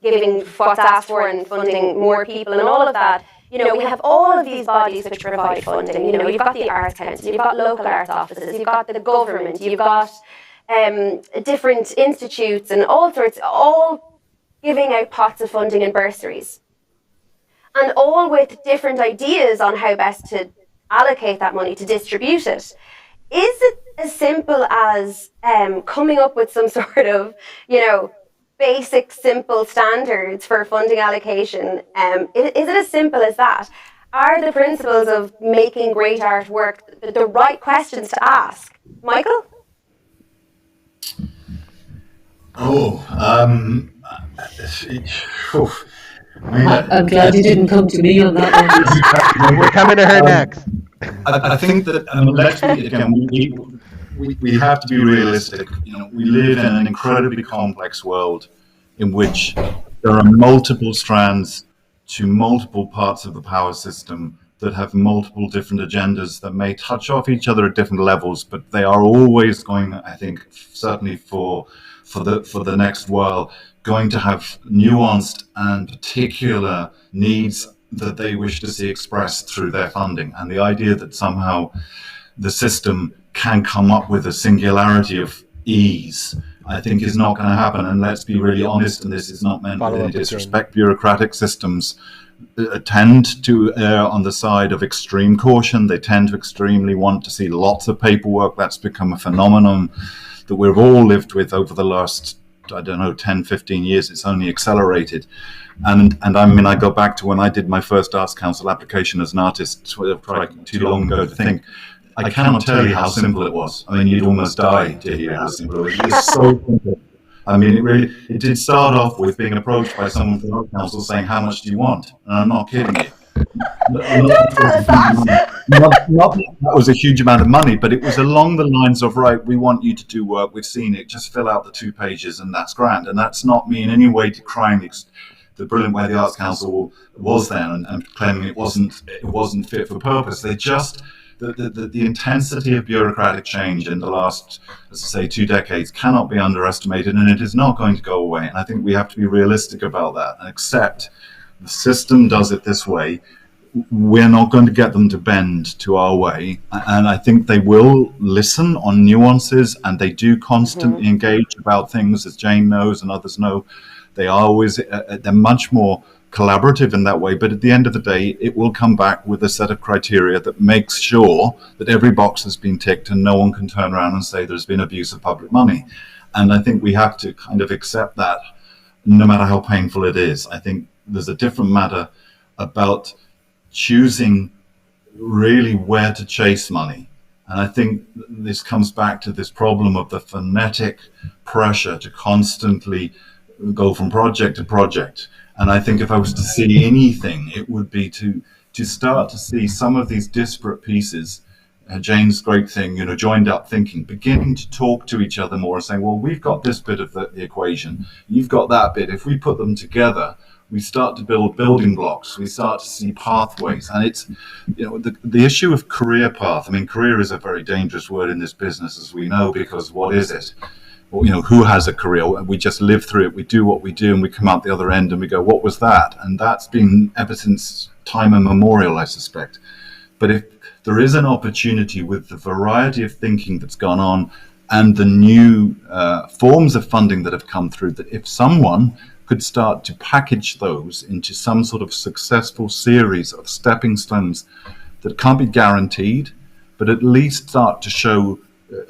giving what's asked for and funding more people and all of that. We have all of these bodies which provide funding. You've got the Arts Council, you've got local arts offices, you've got the government, you've got different institutes and all sorts, all giving out pots of funding and bursaries. And all with different ideas on how best to allocate that money, to distribute it. Is it as simple as coming up with some sort of, basic, simple standards for funding allocation? Is it as simple as that? Are the principles of making great artwork the right questions to ask? Michael? I'm glad you didn't come to me on that one. We're coming to her next. I think that let's be, again, we have to be realistic. We live in an incredibly complex world in which there are multiple strands to multiple parts of the power system that have multiple different agendas that may touch off each other at different levels, but they are always going, I think, certainly for the next while, going to have nuanced and particular needs that they wish to see expressed through their funding. And the idea that somehow the system can come up with a singularity of ease, I think is not going to happen. And let's be really honest, and this is not meant with any disrespect, bureaucratic systems tend to err on the side of extreme caution. They tend to extremely want to see lots of paperwork. That's become a phenomenon that we've all lived with over the last, 10, 15 years. It's only accelerated. And I mean, I go back to when I did my first Arts Council application as an artist too long ago to think. I cannot tell you how simple it was. I mean, you'd almost die to hear how simple it was. It was so simple. I mean, it did start off with being approached by someone from the Arts Council saying, "How much do you want?" And I'm not kidding you. Don't tell us that. That was a huge amount of money, but it was along the lines of, right, we want you to do work, we've seen it, just fill out the 2 pages and that's grand. And that's not me in any way decrying the brilliant way the Arts Council was then and claiming it wasn't fit for purpose. They just, the intensity of bureaucratic change in the last, as I say, 2 decades cannot be underestimated, and it is not going to go away. And I think we have to be realistic about that and accept the system does it this way. We're not going to get them to bend to our way, and I think they will listen on nuances, and they do constantly engage about things, as Jane knows and others know. They are always they're much more collaborative in that way, but at the end of the day, it will come back with a set of criteria that makes sure that every box has been ticked and no one can turn around and say there's been abuse of public money. And I think we have to kind of accept that, no matter how painful it is. I think there's a different matter about choosing really where to chase money. And I think this comes back to this problem of the frenetic pressure to constantly go from project to project. And I think if I was to see anything, it would be to start to see some of these disparate pieces, Jane's great thing, joined up thinking, beginning to talk to each other more and saying, well, we've got this bit of the equation, you've got that bit. If we put them together, we start to build building blocks. We start to see pathways. And it's, the issue of career path. I mean, career is a very dangerous word in this business, as we know, because what is it? Well, who has a career? We just live through it. We do what we do and we come out the other end and we go, what was that? And that's been ever since time immemorial, I suspect. But if there is an opportunity with the variety of thinking that's gone on and the new forms of funding that have come through, that if someone could start to package those into some sort of successful series of stepping stones that can't be guaranteed, but at least start to show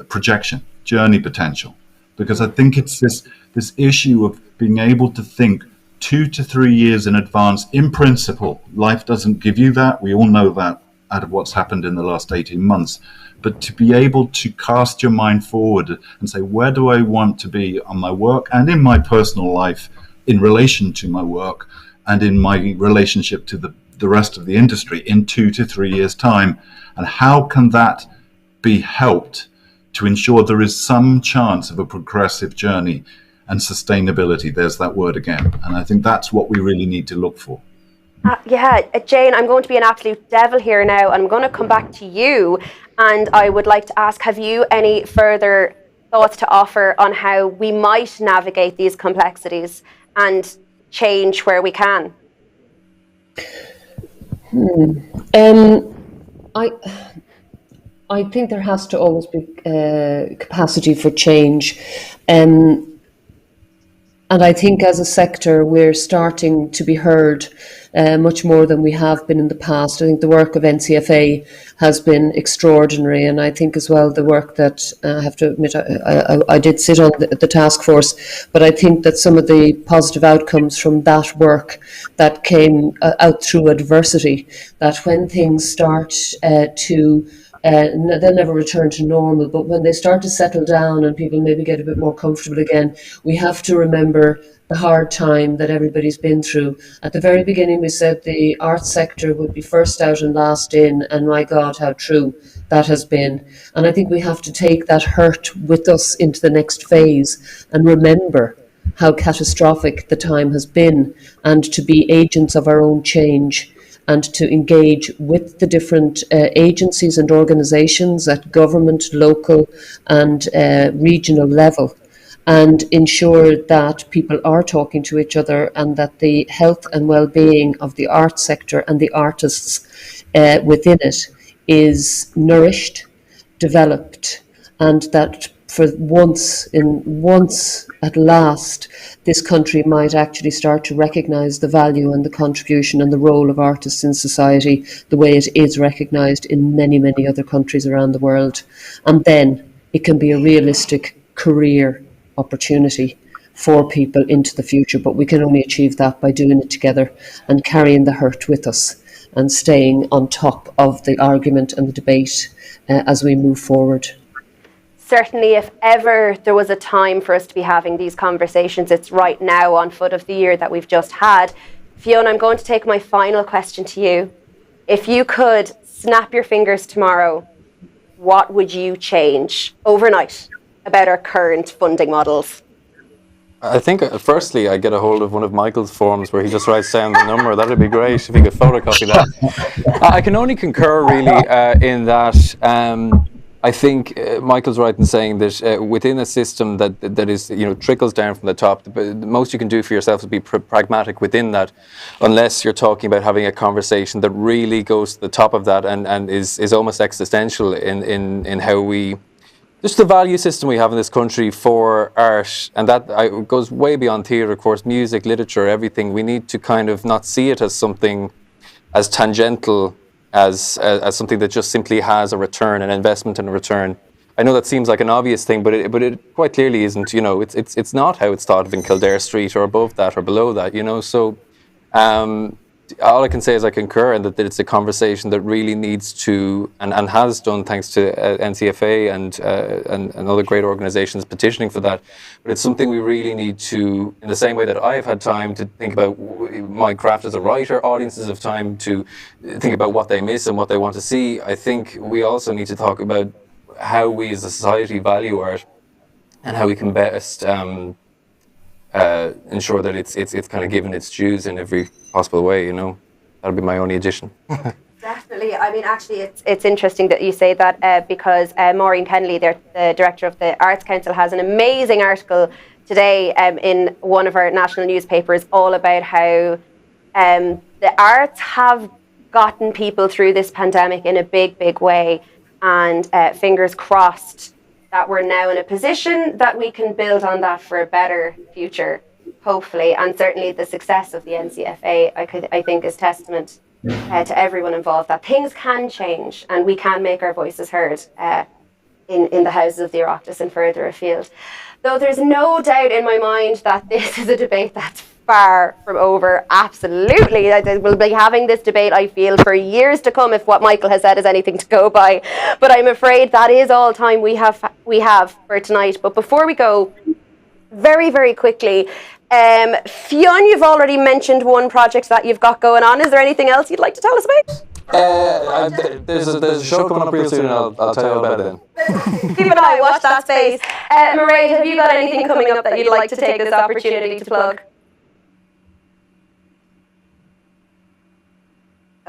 projection, journey potential. Because I think it's this issue of being able to think 2 to 3 years in advance. In principle, life doesn't give you that. We all know that out of what's happened in the last 18 months. But to be able to cast your mind forward and say, where do I want to be on my work and in my personal life in relation to my work and in my relationship to the rest of the industry in 2 to 3 years' time? And how can that be helped to ensure there is some chance of a progressive journey and sustainability? There's that word again. And I think that's what we really need to look for. Jane, I'm going to be an absolute devil here now. I'm going to come back to you, and I would like to ask, have you any further thoughts to offer on how we might navigate these complexities and change where we can? I think there has to always be capacity for change. And I think as a sector, we're starting to be heard much more than we have been in the past. I think the work of NCFA has been extraordinary. And I think as well the work that, I have to admit, I did sit on the task force, but I think that some of the positive outcomes from that work that came out through adversity, that when things start to they'll never return to normal. But when they start to settle down and people maybe get a bit more comfortable again, we have to remember the hard time that everybody's been through. At the very beginning, we said the arts sector would be first out and last in, and my God, how true that has been. And I think we have to take that hurt with us into the next phase and remember how catastrophic the time has been, and to be agents of our own change, and to engage with the different agencies and organisations at government, local and regional level, and ensure that people are talking to each other, and that the health and well-being of the arts sector and the artists within it is nourished, developed, and that for once at last, this country might actually start to recognise the value and the contribution and the role of artists in society the way it is recognised in many, many other countries around the world. And then it can be a realistic career opportunity for people into the future. But we can only achieve that by doing it together and carrying the hurt with us and staying on top of the argument and the debate as we move forward. Certainly, if ever there was a time for us to be having these conversations, it's right now, on foot of the year that we've just had. Fiona, I'm going to take my final question to you. If you could snap your fingers tomorrow, what would you change overnight about our current funding models? I think, firstly, I get a hold of one of Michael's forms where he just writes down the number. That would be great if he could photocopy that. I can only concur, really, in that. I think Michael's right in saying that within a system that is, trickles down from the top, the most you can do for yourself is be pragmatic within that, unless you're talking about having a conversation that really goes to the top of that and is almost existential in how we, just the value system we have in this country for art, and that goes way beyond theatre, of course, music, literature, everything. We need to kind of not see it as something as tangential as something that just simply has a return, an investment and a return. I know that seems like an obvious thing, but it quite clearly isn't. It's not how it's thought of in Kildare Street or above that or below that. So all I can say is I concur, and that it's a conversation that really needs to and has done, thanks to NCFA and other great organisations petitioning for that. But it's something we really need to, in the same way that I've had time to think about my craft as a writer, audiences have time to think about what they miss and what they want to see. I think we also need to talk about how we as a society value art and how we can best ensure that it's kind of given its dues in every possible way. That'll be my only addition. Definitely. I mean, actually, it's interesting that you say that because Maureen Kennelly, the director of the Arts Council, has an amazing article today in one of our national newspapers all about how the arts have gotten people through this pandemic in a big, big way, and fingers crossed that we're now in a position that we can build on that for a better future, hopefully. And certainly the success of the NCFA, I think, is testament to everyone involved, that things can change and we can make our voices heard in the houses of the Oireachtas and further afield. Though there's no doubt in my mind that this is a debate that's far from over. Absolutely. We'll be having this debate, I feel, for years to come if what Michael has said is anything to go by. But I'm afraid that is all time we have for tonight. But before we go, very, very quickly, Fionn, you've already mentioned one project that you've got going on. Is there anything else you'd like to tell us about? There's a show coming up real soon, and I'll tell you about it then. Keep an eye, watch that space. Mairead, have you got anything coming up that you'd like to take this opportunity to plug?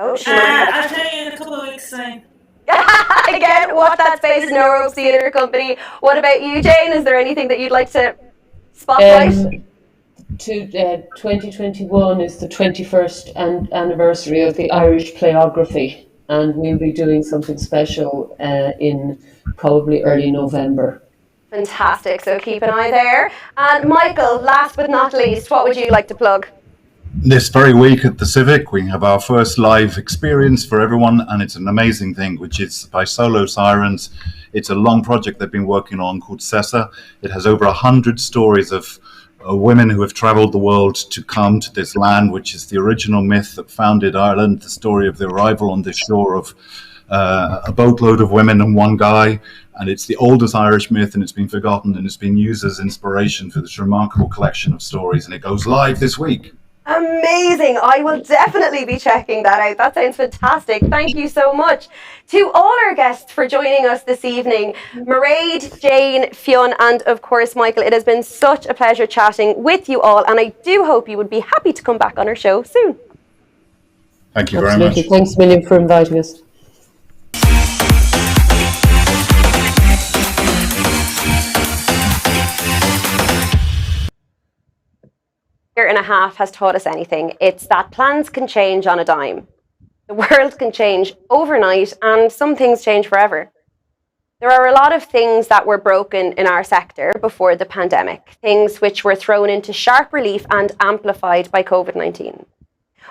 Oh, sure. I'll tell you in a couple of weeks' time. Again, watch that space, No Ropes Theatre Company. What about you, Jane? Is there anything that you'd like to spotlight? 2021 is the 21st anniversary of the Irish Playography, and we'll be doing something special in probably early November. Fantastic, so keep an eye there. And Michael, last but not least, what would you like to plug? This very week at the Civic, we have our first live experience for everyone, and it's an amazing thing, which is by Solo Sirens. It's a long project they've been working on called Sessa. It has over 100 stories of women who have travelled the world to come to this land, which is the original myth that founded Ireland, the story of the arrival on the shore of a boatload of women and one guy, and it's the oldest Irish myth, and it's been forgotten, and it's been used as inspiration for this remarkable collection of stories, and it goes live this week. Amazing. I will definitely be checking that out. That sounds fantastic. Thank you so much to all our guests for joining us this evening. Mairead, Jane, Fionn, and of course Michael. It has been such a pleasure chatting with you all, and I do hope you would be happy to come back on our show soon. Thank you very Absolutely. much. Thanks a million for inviting us. Year and a half has taught us anything. It's that plans can change on a dime. The world can change overnight, and some things change forever. There are a lot of things that were broken in our sector before the pandemic, things which were thrown into sharp relief and amplified by COVID-19.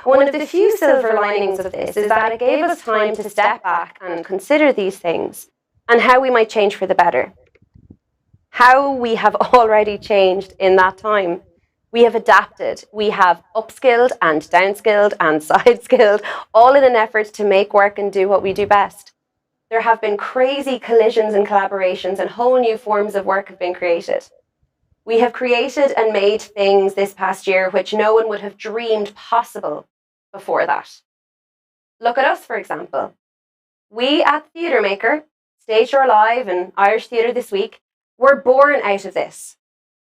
One of the few silver linings of this is that it gave us time to step back and consider these things and how we might change for the better. How we have already changed in that time. We have adapted, we have upskilled and downskilled and side-skilled, all in an effort to make work and do what we do best. There have been crazy collisions and collaborations, and whole new forms of work have been created. We have created and made things this past year which no one would have dreamed possible before that. Look at us, for example. We at Theatre Maker, Stage Door Live and Irish Theatre This Week, were born out of this.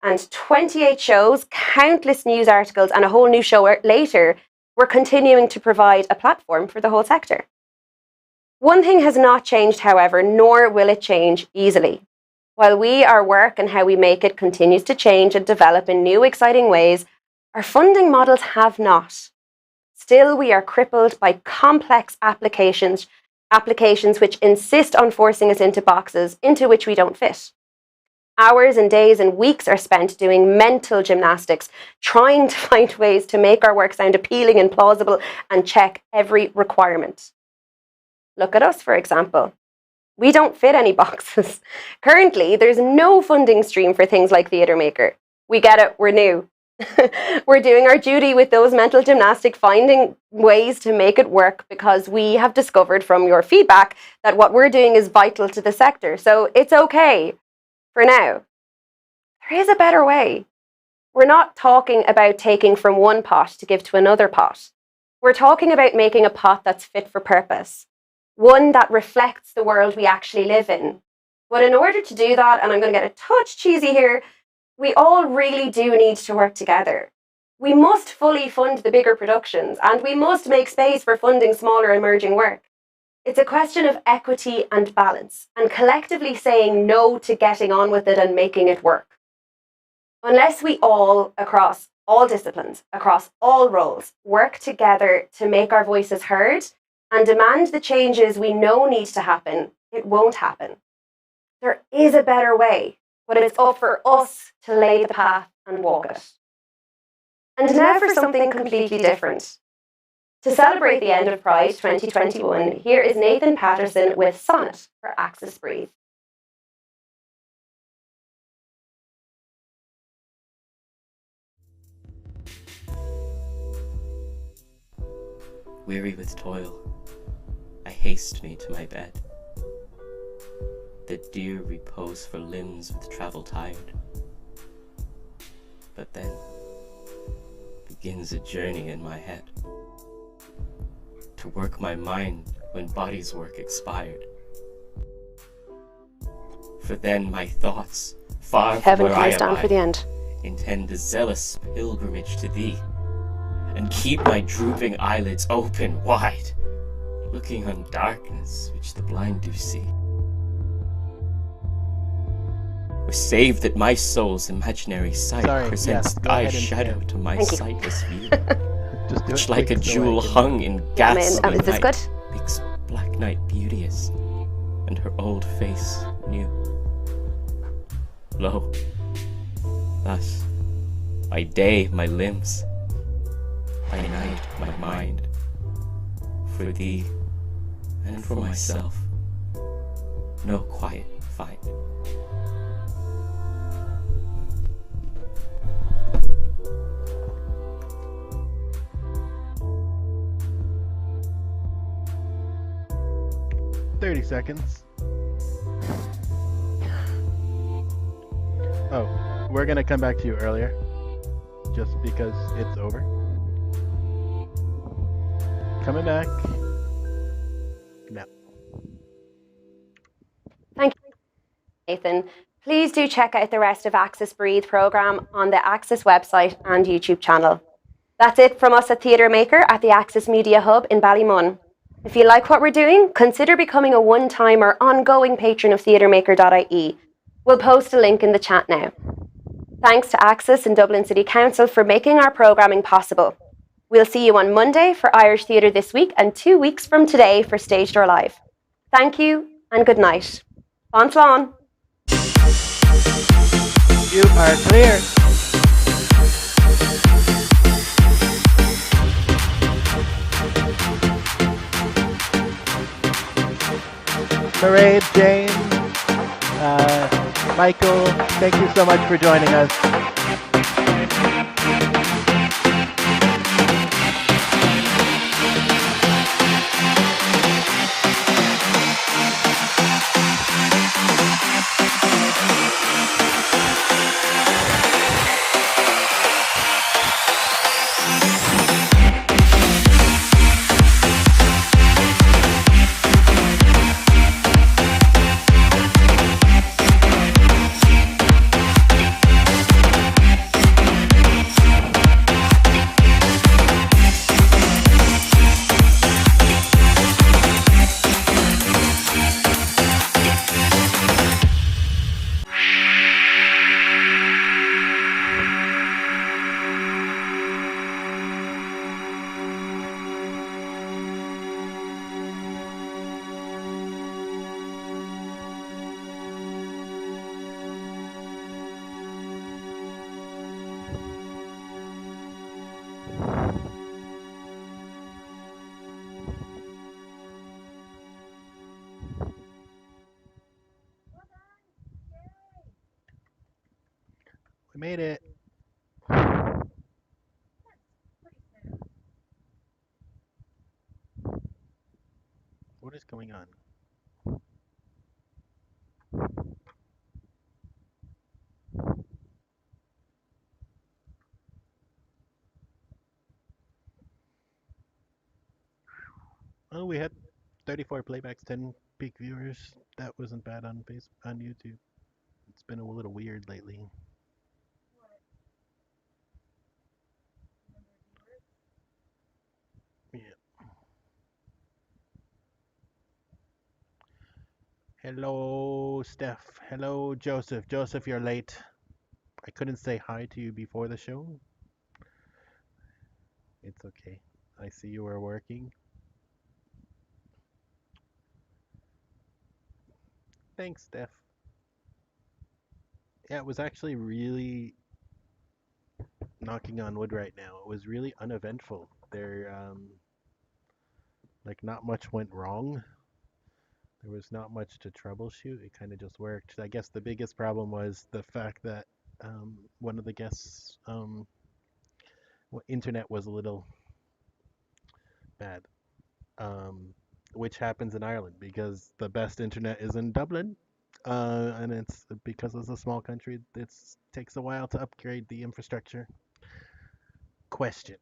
And 28 shows, countless news articles, and a whole new show later, we're continuing to provide a platform for the whole sector. One thing has not changed, however, nor will it change easily. While our work and how we make it continues to change and develop in new, exciting ways, our funding models have not. Still, we are crippled by complex applications which insist on forcing us into boxes into which we don't fit. Hours and days and weeks are spent doing mental gymnastics, trying to find ways to make our work sound appealing and plausible and check every requirement. Look at us, for example. We don't fit any boxes. Currently, there's no funding stream for things like Theatre Maker. We get it, we're new. We're doing our duty with those mental gymnastics, finding ways to make it work because we have discovered from your feedback that what we're doing is vital to the sector. So it's okay. For now, there is a better way. We're not talking about taking from one pot to give to another pot. We're talking about making a pot that's fit for purpose, one that reflects the world we actually live in. But in order to do that, and I'm going to get a touch cheesy here, we all really do need to work together. We must fully fund the bigger productions, and we must make space for funding smaller emerging work. It's a question of equity and balance, and collectively saying no to getting on with it and making it work. Unless we all, across all disciplines, across all roles, work together to make our voices heard and demand the changes we know need to happen, it won't happen. There is a better way, but it's up for us to lay the path and walk it. And now for something completely different. To celebrate the end of Pride 2021, here is Nathan Patterson with Sonnet for Axis Breathe. Weary with toil, I haste me to my bed. The dear repose for limbs with travel tired. But then begins a journey in my head, to work my mind when body's work expired. For then my thoughts, far Heaven, from can where I I stand abide, for the end? intend a zealous pilgrimage to thee, and keep my drooping eyelids open wide, looking on darkness which the blind do see. Or save that my soul's imaginary sight presents thy shadow to my sightless view, which like a jewel hung in ghastly is this night good? makes black night beauteous, and her old face new. Lo, thus, by day my limbs, by night my mind, for thee and for myself, no quiet find. 30 seconds. Oh, we're gonna come back to you earlier, just because it's over. Coming back. No. Thank you, Nathan. Please do check out the rest of Access Breathe programme on the Access website and YouTube channel. That's it from us at Theatre Maker at the Access Media Hub in Ballymun. If you like what we're doing, consider becoming a one-time or ongoing patron of theatremaker.ie. We'll post a link in the chat now. Thanks to Access and Dublin City Council for making our programming possible. We'll see you on Monday for Irish Theatre This Week and 2 weeks from today for Stage Door Live. Thank you and good night. Bon Flan. You are clear. Mairead, Jane, Michael, thank you so much for joining us. We made it. What is going on? Oh, we had 34 playbacks, 10 peak viewers. That wasn't bad on YouTube. It's been a little weird lately. Yeah. Hello, Steph. Hello, Joseph. Joseph, you're late. I couldn't say hi to you before the show. It's okay. I see you were working. Thanks, Steph. Yeah, it was actually really knocking on wood right now. It was really uneventful. Like not much went wrong. There was not much to troubleshoot. It kind of just worked. I guess the biggest problem was the fact that one of the guests' internet was a little bad, which happens in Ireland because the best internet is in Dublin, and it's because it's a small country. It takes a while to upgrade the infrastructure. Question: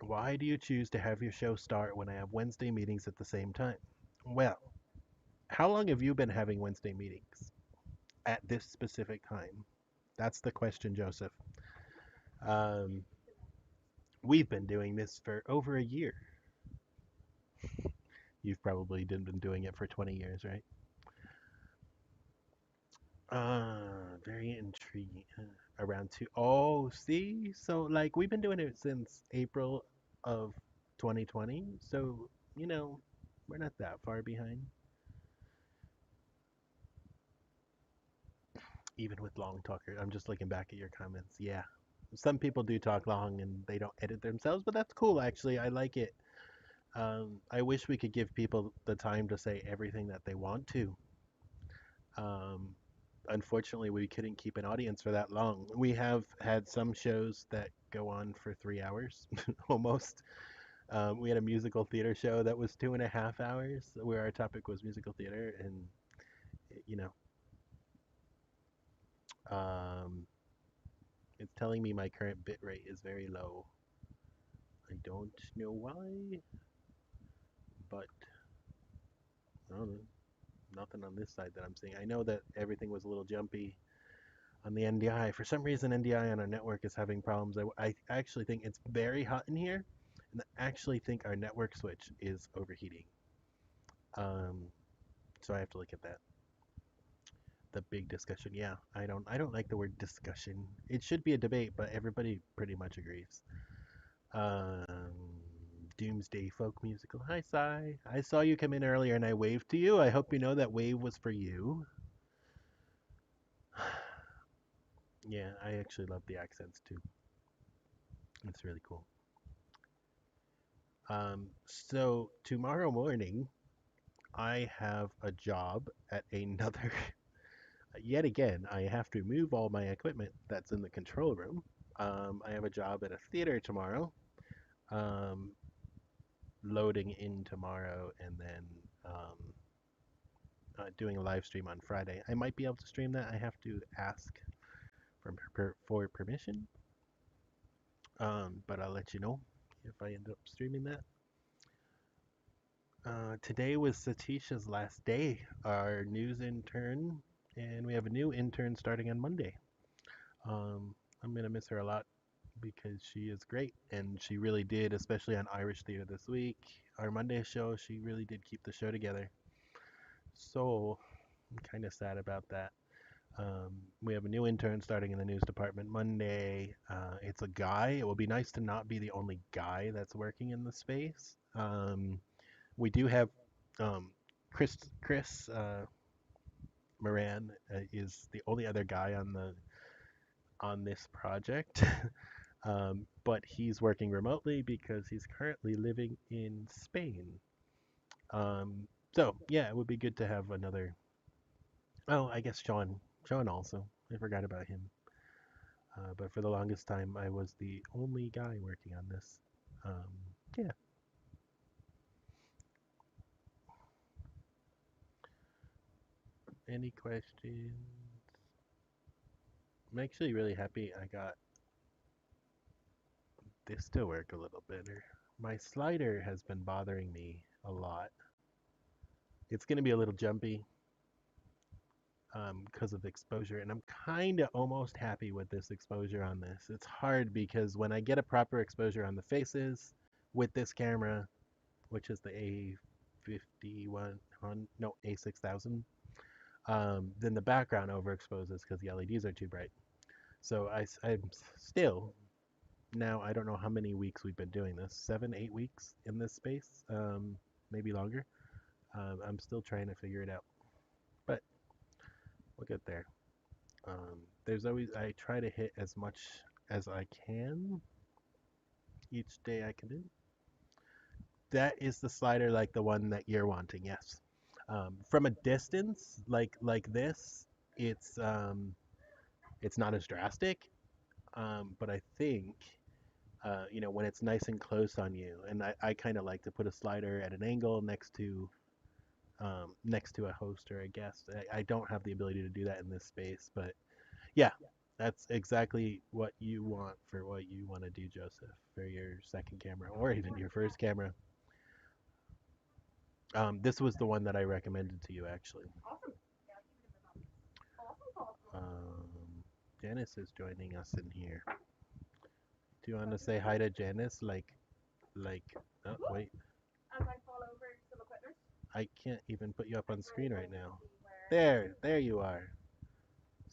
why do you choose to have your show start when I have Wednesday meetings at the same time? Well, how long have you been having Wednesday meetings at this specific time? That's the question, Joseph. We've been doing this for over a year. You've probably been doing it for 20 years, right? Very intriguing. Around two. Oh, see? So, like, we've been doing it since April of 2020. So, we're not that far behind. Even with long talkers. I'm just looking back at your comments. Yeah. Some people do talk long and they don't edit themselves, but that's cool, actually. I like it. I wish we could give people the time to say everything that they want to. Unfortunately, we couldn't keep an audience for that long. We have had some shows that go on for 3 hours, almost. We had a musical theater show that was 2.5 hours, where our topic was musical theater, and you know, it's telling me my current bit rate is very low. I don't know why, but I don't know. Nothing on this side that I'm seeing. I know that everything was a little jumpy on the NDI. For some reason, NDI on our network is having problems. I actually think it's very hot in here, and I actually think our network switch is overheating. So I have to look at that. The big discussion. Yeah, I don't like the word discussion. It should be a debate, but everybody pretty much agrees. Doomsday folk musical. Hi, Sai. I saw you come in earlier and I waved to you. I hope you know that wave was for you. Yeah, I actually love the accents too. It's really cool. So tomorrow morning, I have a job at another. Yet again, I have to move all my equipment that's in the control room. I have a job at a theater tomorrow. Loading in tomorrow, and then doing a live stream on Friday. I might be able to stream that. I have to ask for permission. But I'll let you know if I end up streaming that. Today was Satisha's last day, our news intern, and we have a new intern starting on Monday. I'm gonna miss her a lot because she is great, and she really did, especially on Irish Theatre this week, our Monday show. She really did keep the show together. So I'm kind of sad about that. We have a new intern starting in the news department Monday. It's a guy. It will be nice to not be the only guy that's working in the space. We do have Chris Moran is the only other guy on this project. But he's working remotely because he's currently living in Spain. So yeah, it would be good to have another. Oh, I guess Sean also. I forgot about him. But for the longest time, I was the only guy working on this. Yeah. Any questions? I'm actually really happy I got this to work a little better. My slider has been bothering me a lot. It's going to be a little jumpy because of exposure, and I'm kind of almost happy with this exposure on this. It's hard because when I get a proper exposure on the faces with this camera, which is the A6000, then the background overexposes because the LEDs are too bright. So I'm still, now I don't know how many weeks we've been doing this, 7, 8 weeks in this space, maybe longer. I'm still trying to figure it out, but we'll get there. There's always, I try to hit as much as I can each day I can do. That is the slider like the one that you're wanting, yes. From a distance, like this, it's not as drastic, but I think when it's nice and close on you, and I kind of like to put a slider at an angle next to a host or a guest. I don't have the ability to do that in this space, but yeah, that's exactly what you want for what you want to do, Joseph, for your second camera or even your first camera. This was the one that I recommended to you, actually. Janice is joining us in here. Do you want to say hi to Janice? Oh, wait. As I fall over some equipment. I can't even put you up on screen right now. There you are.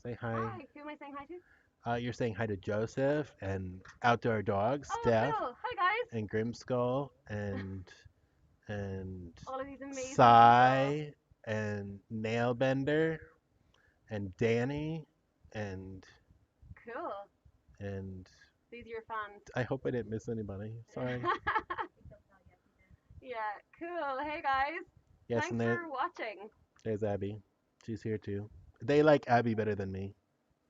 Say hi. Hi, who am I saying hi to? You're saying hi to Joseph and Outdoor Dog, Steph, cool. Hi guys. and Grimskull, and all of these amazing Sai, and Nailbender, and Danny, and cool. And These are your fans. I hope I didn't miss anybody. Sorry. Yeah, cool. Hey guys. Yes, Thanks for watching. There's Abby. She's here too. They like Abby better than me.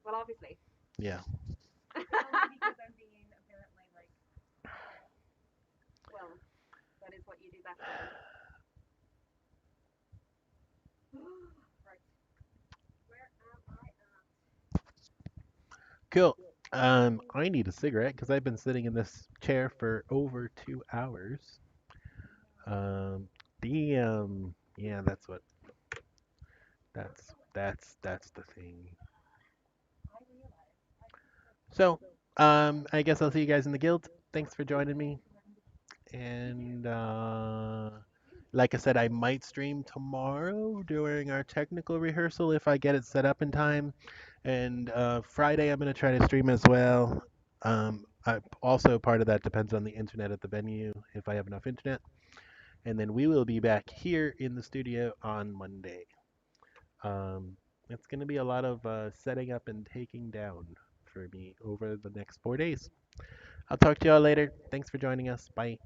Well, obviously. Yeah. Because I'm being apparently Cool. I need a cigarette because I've been sitting in this chair for over 2 hours. Um, damn. Yeah, that's what. That's the thing. So, I guess I'll see you guys in the guild. Thanks for joining me. And like I said, I might stream tomorrow during our technical rehearsal if I get it set up in time. And Friday, I'm going to try to stream as well. Also, part of that depends on the internet at the venue, if I have enough internet. And then we will be back here in the studio on Monday. It's going to be a lot of setting up and taking down for me over the next 4 days. I'll talk to y'all later. Thanks for joining us. Bye.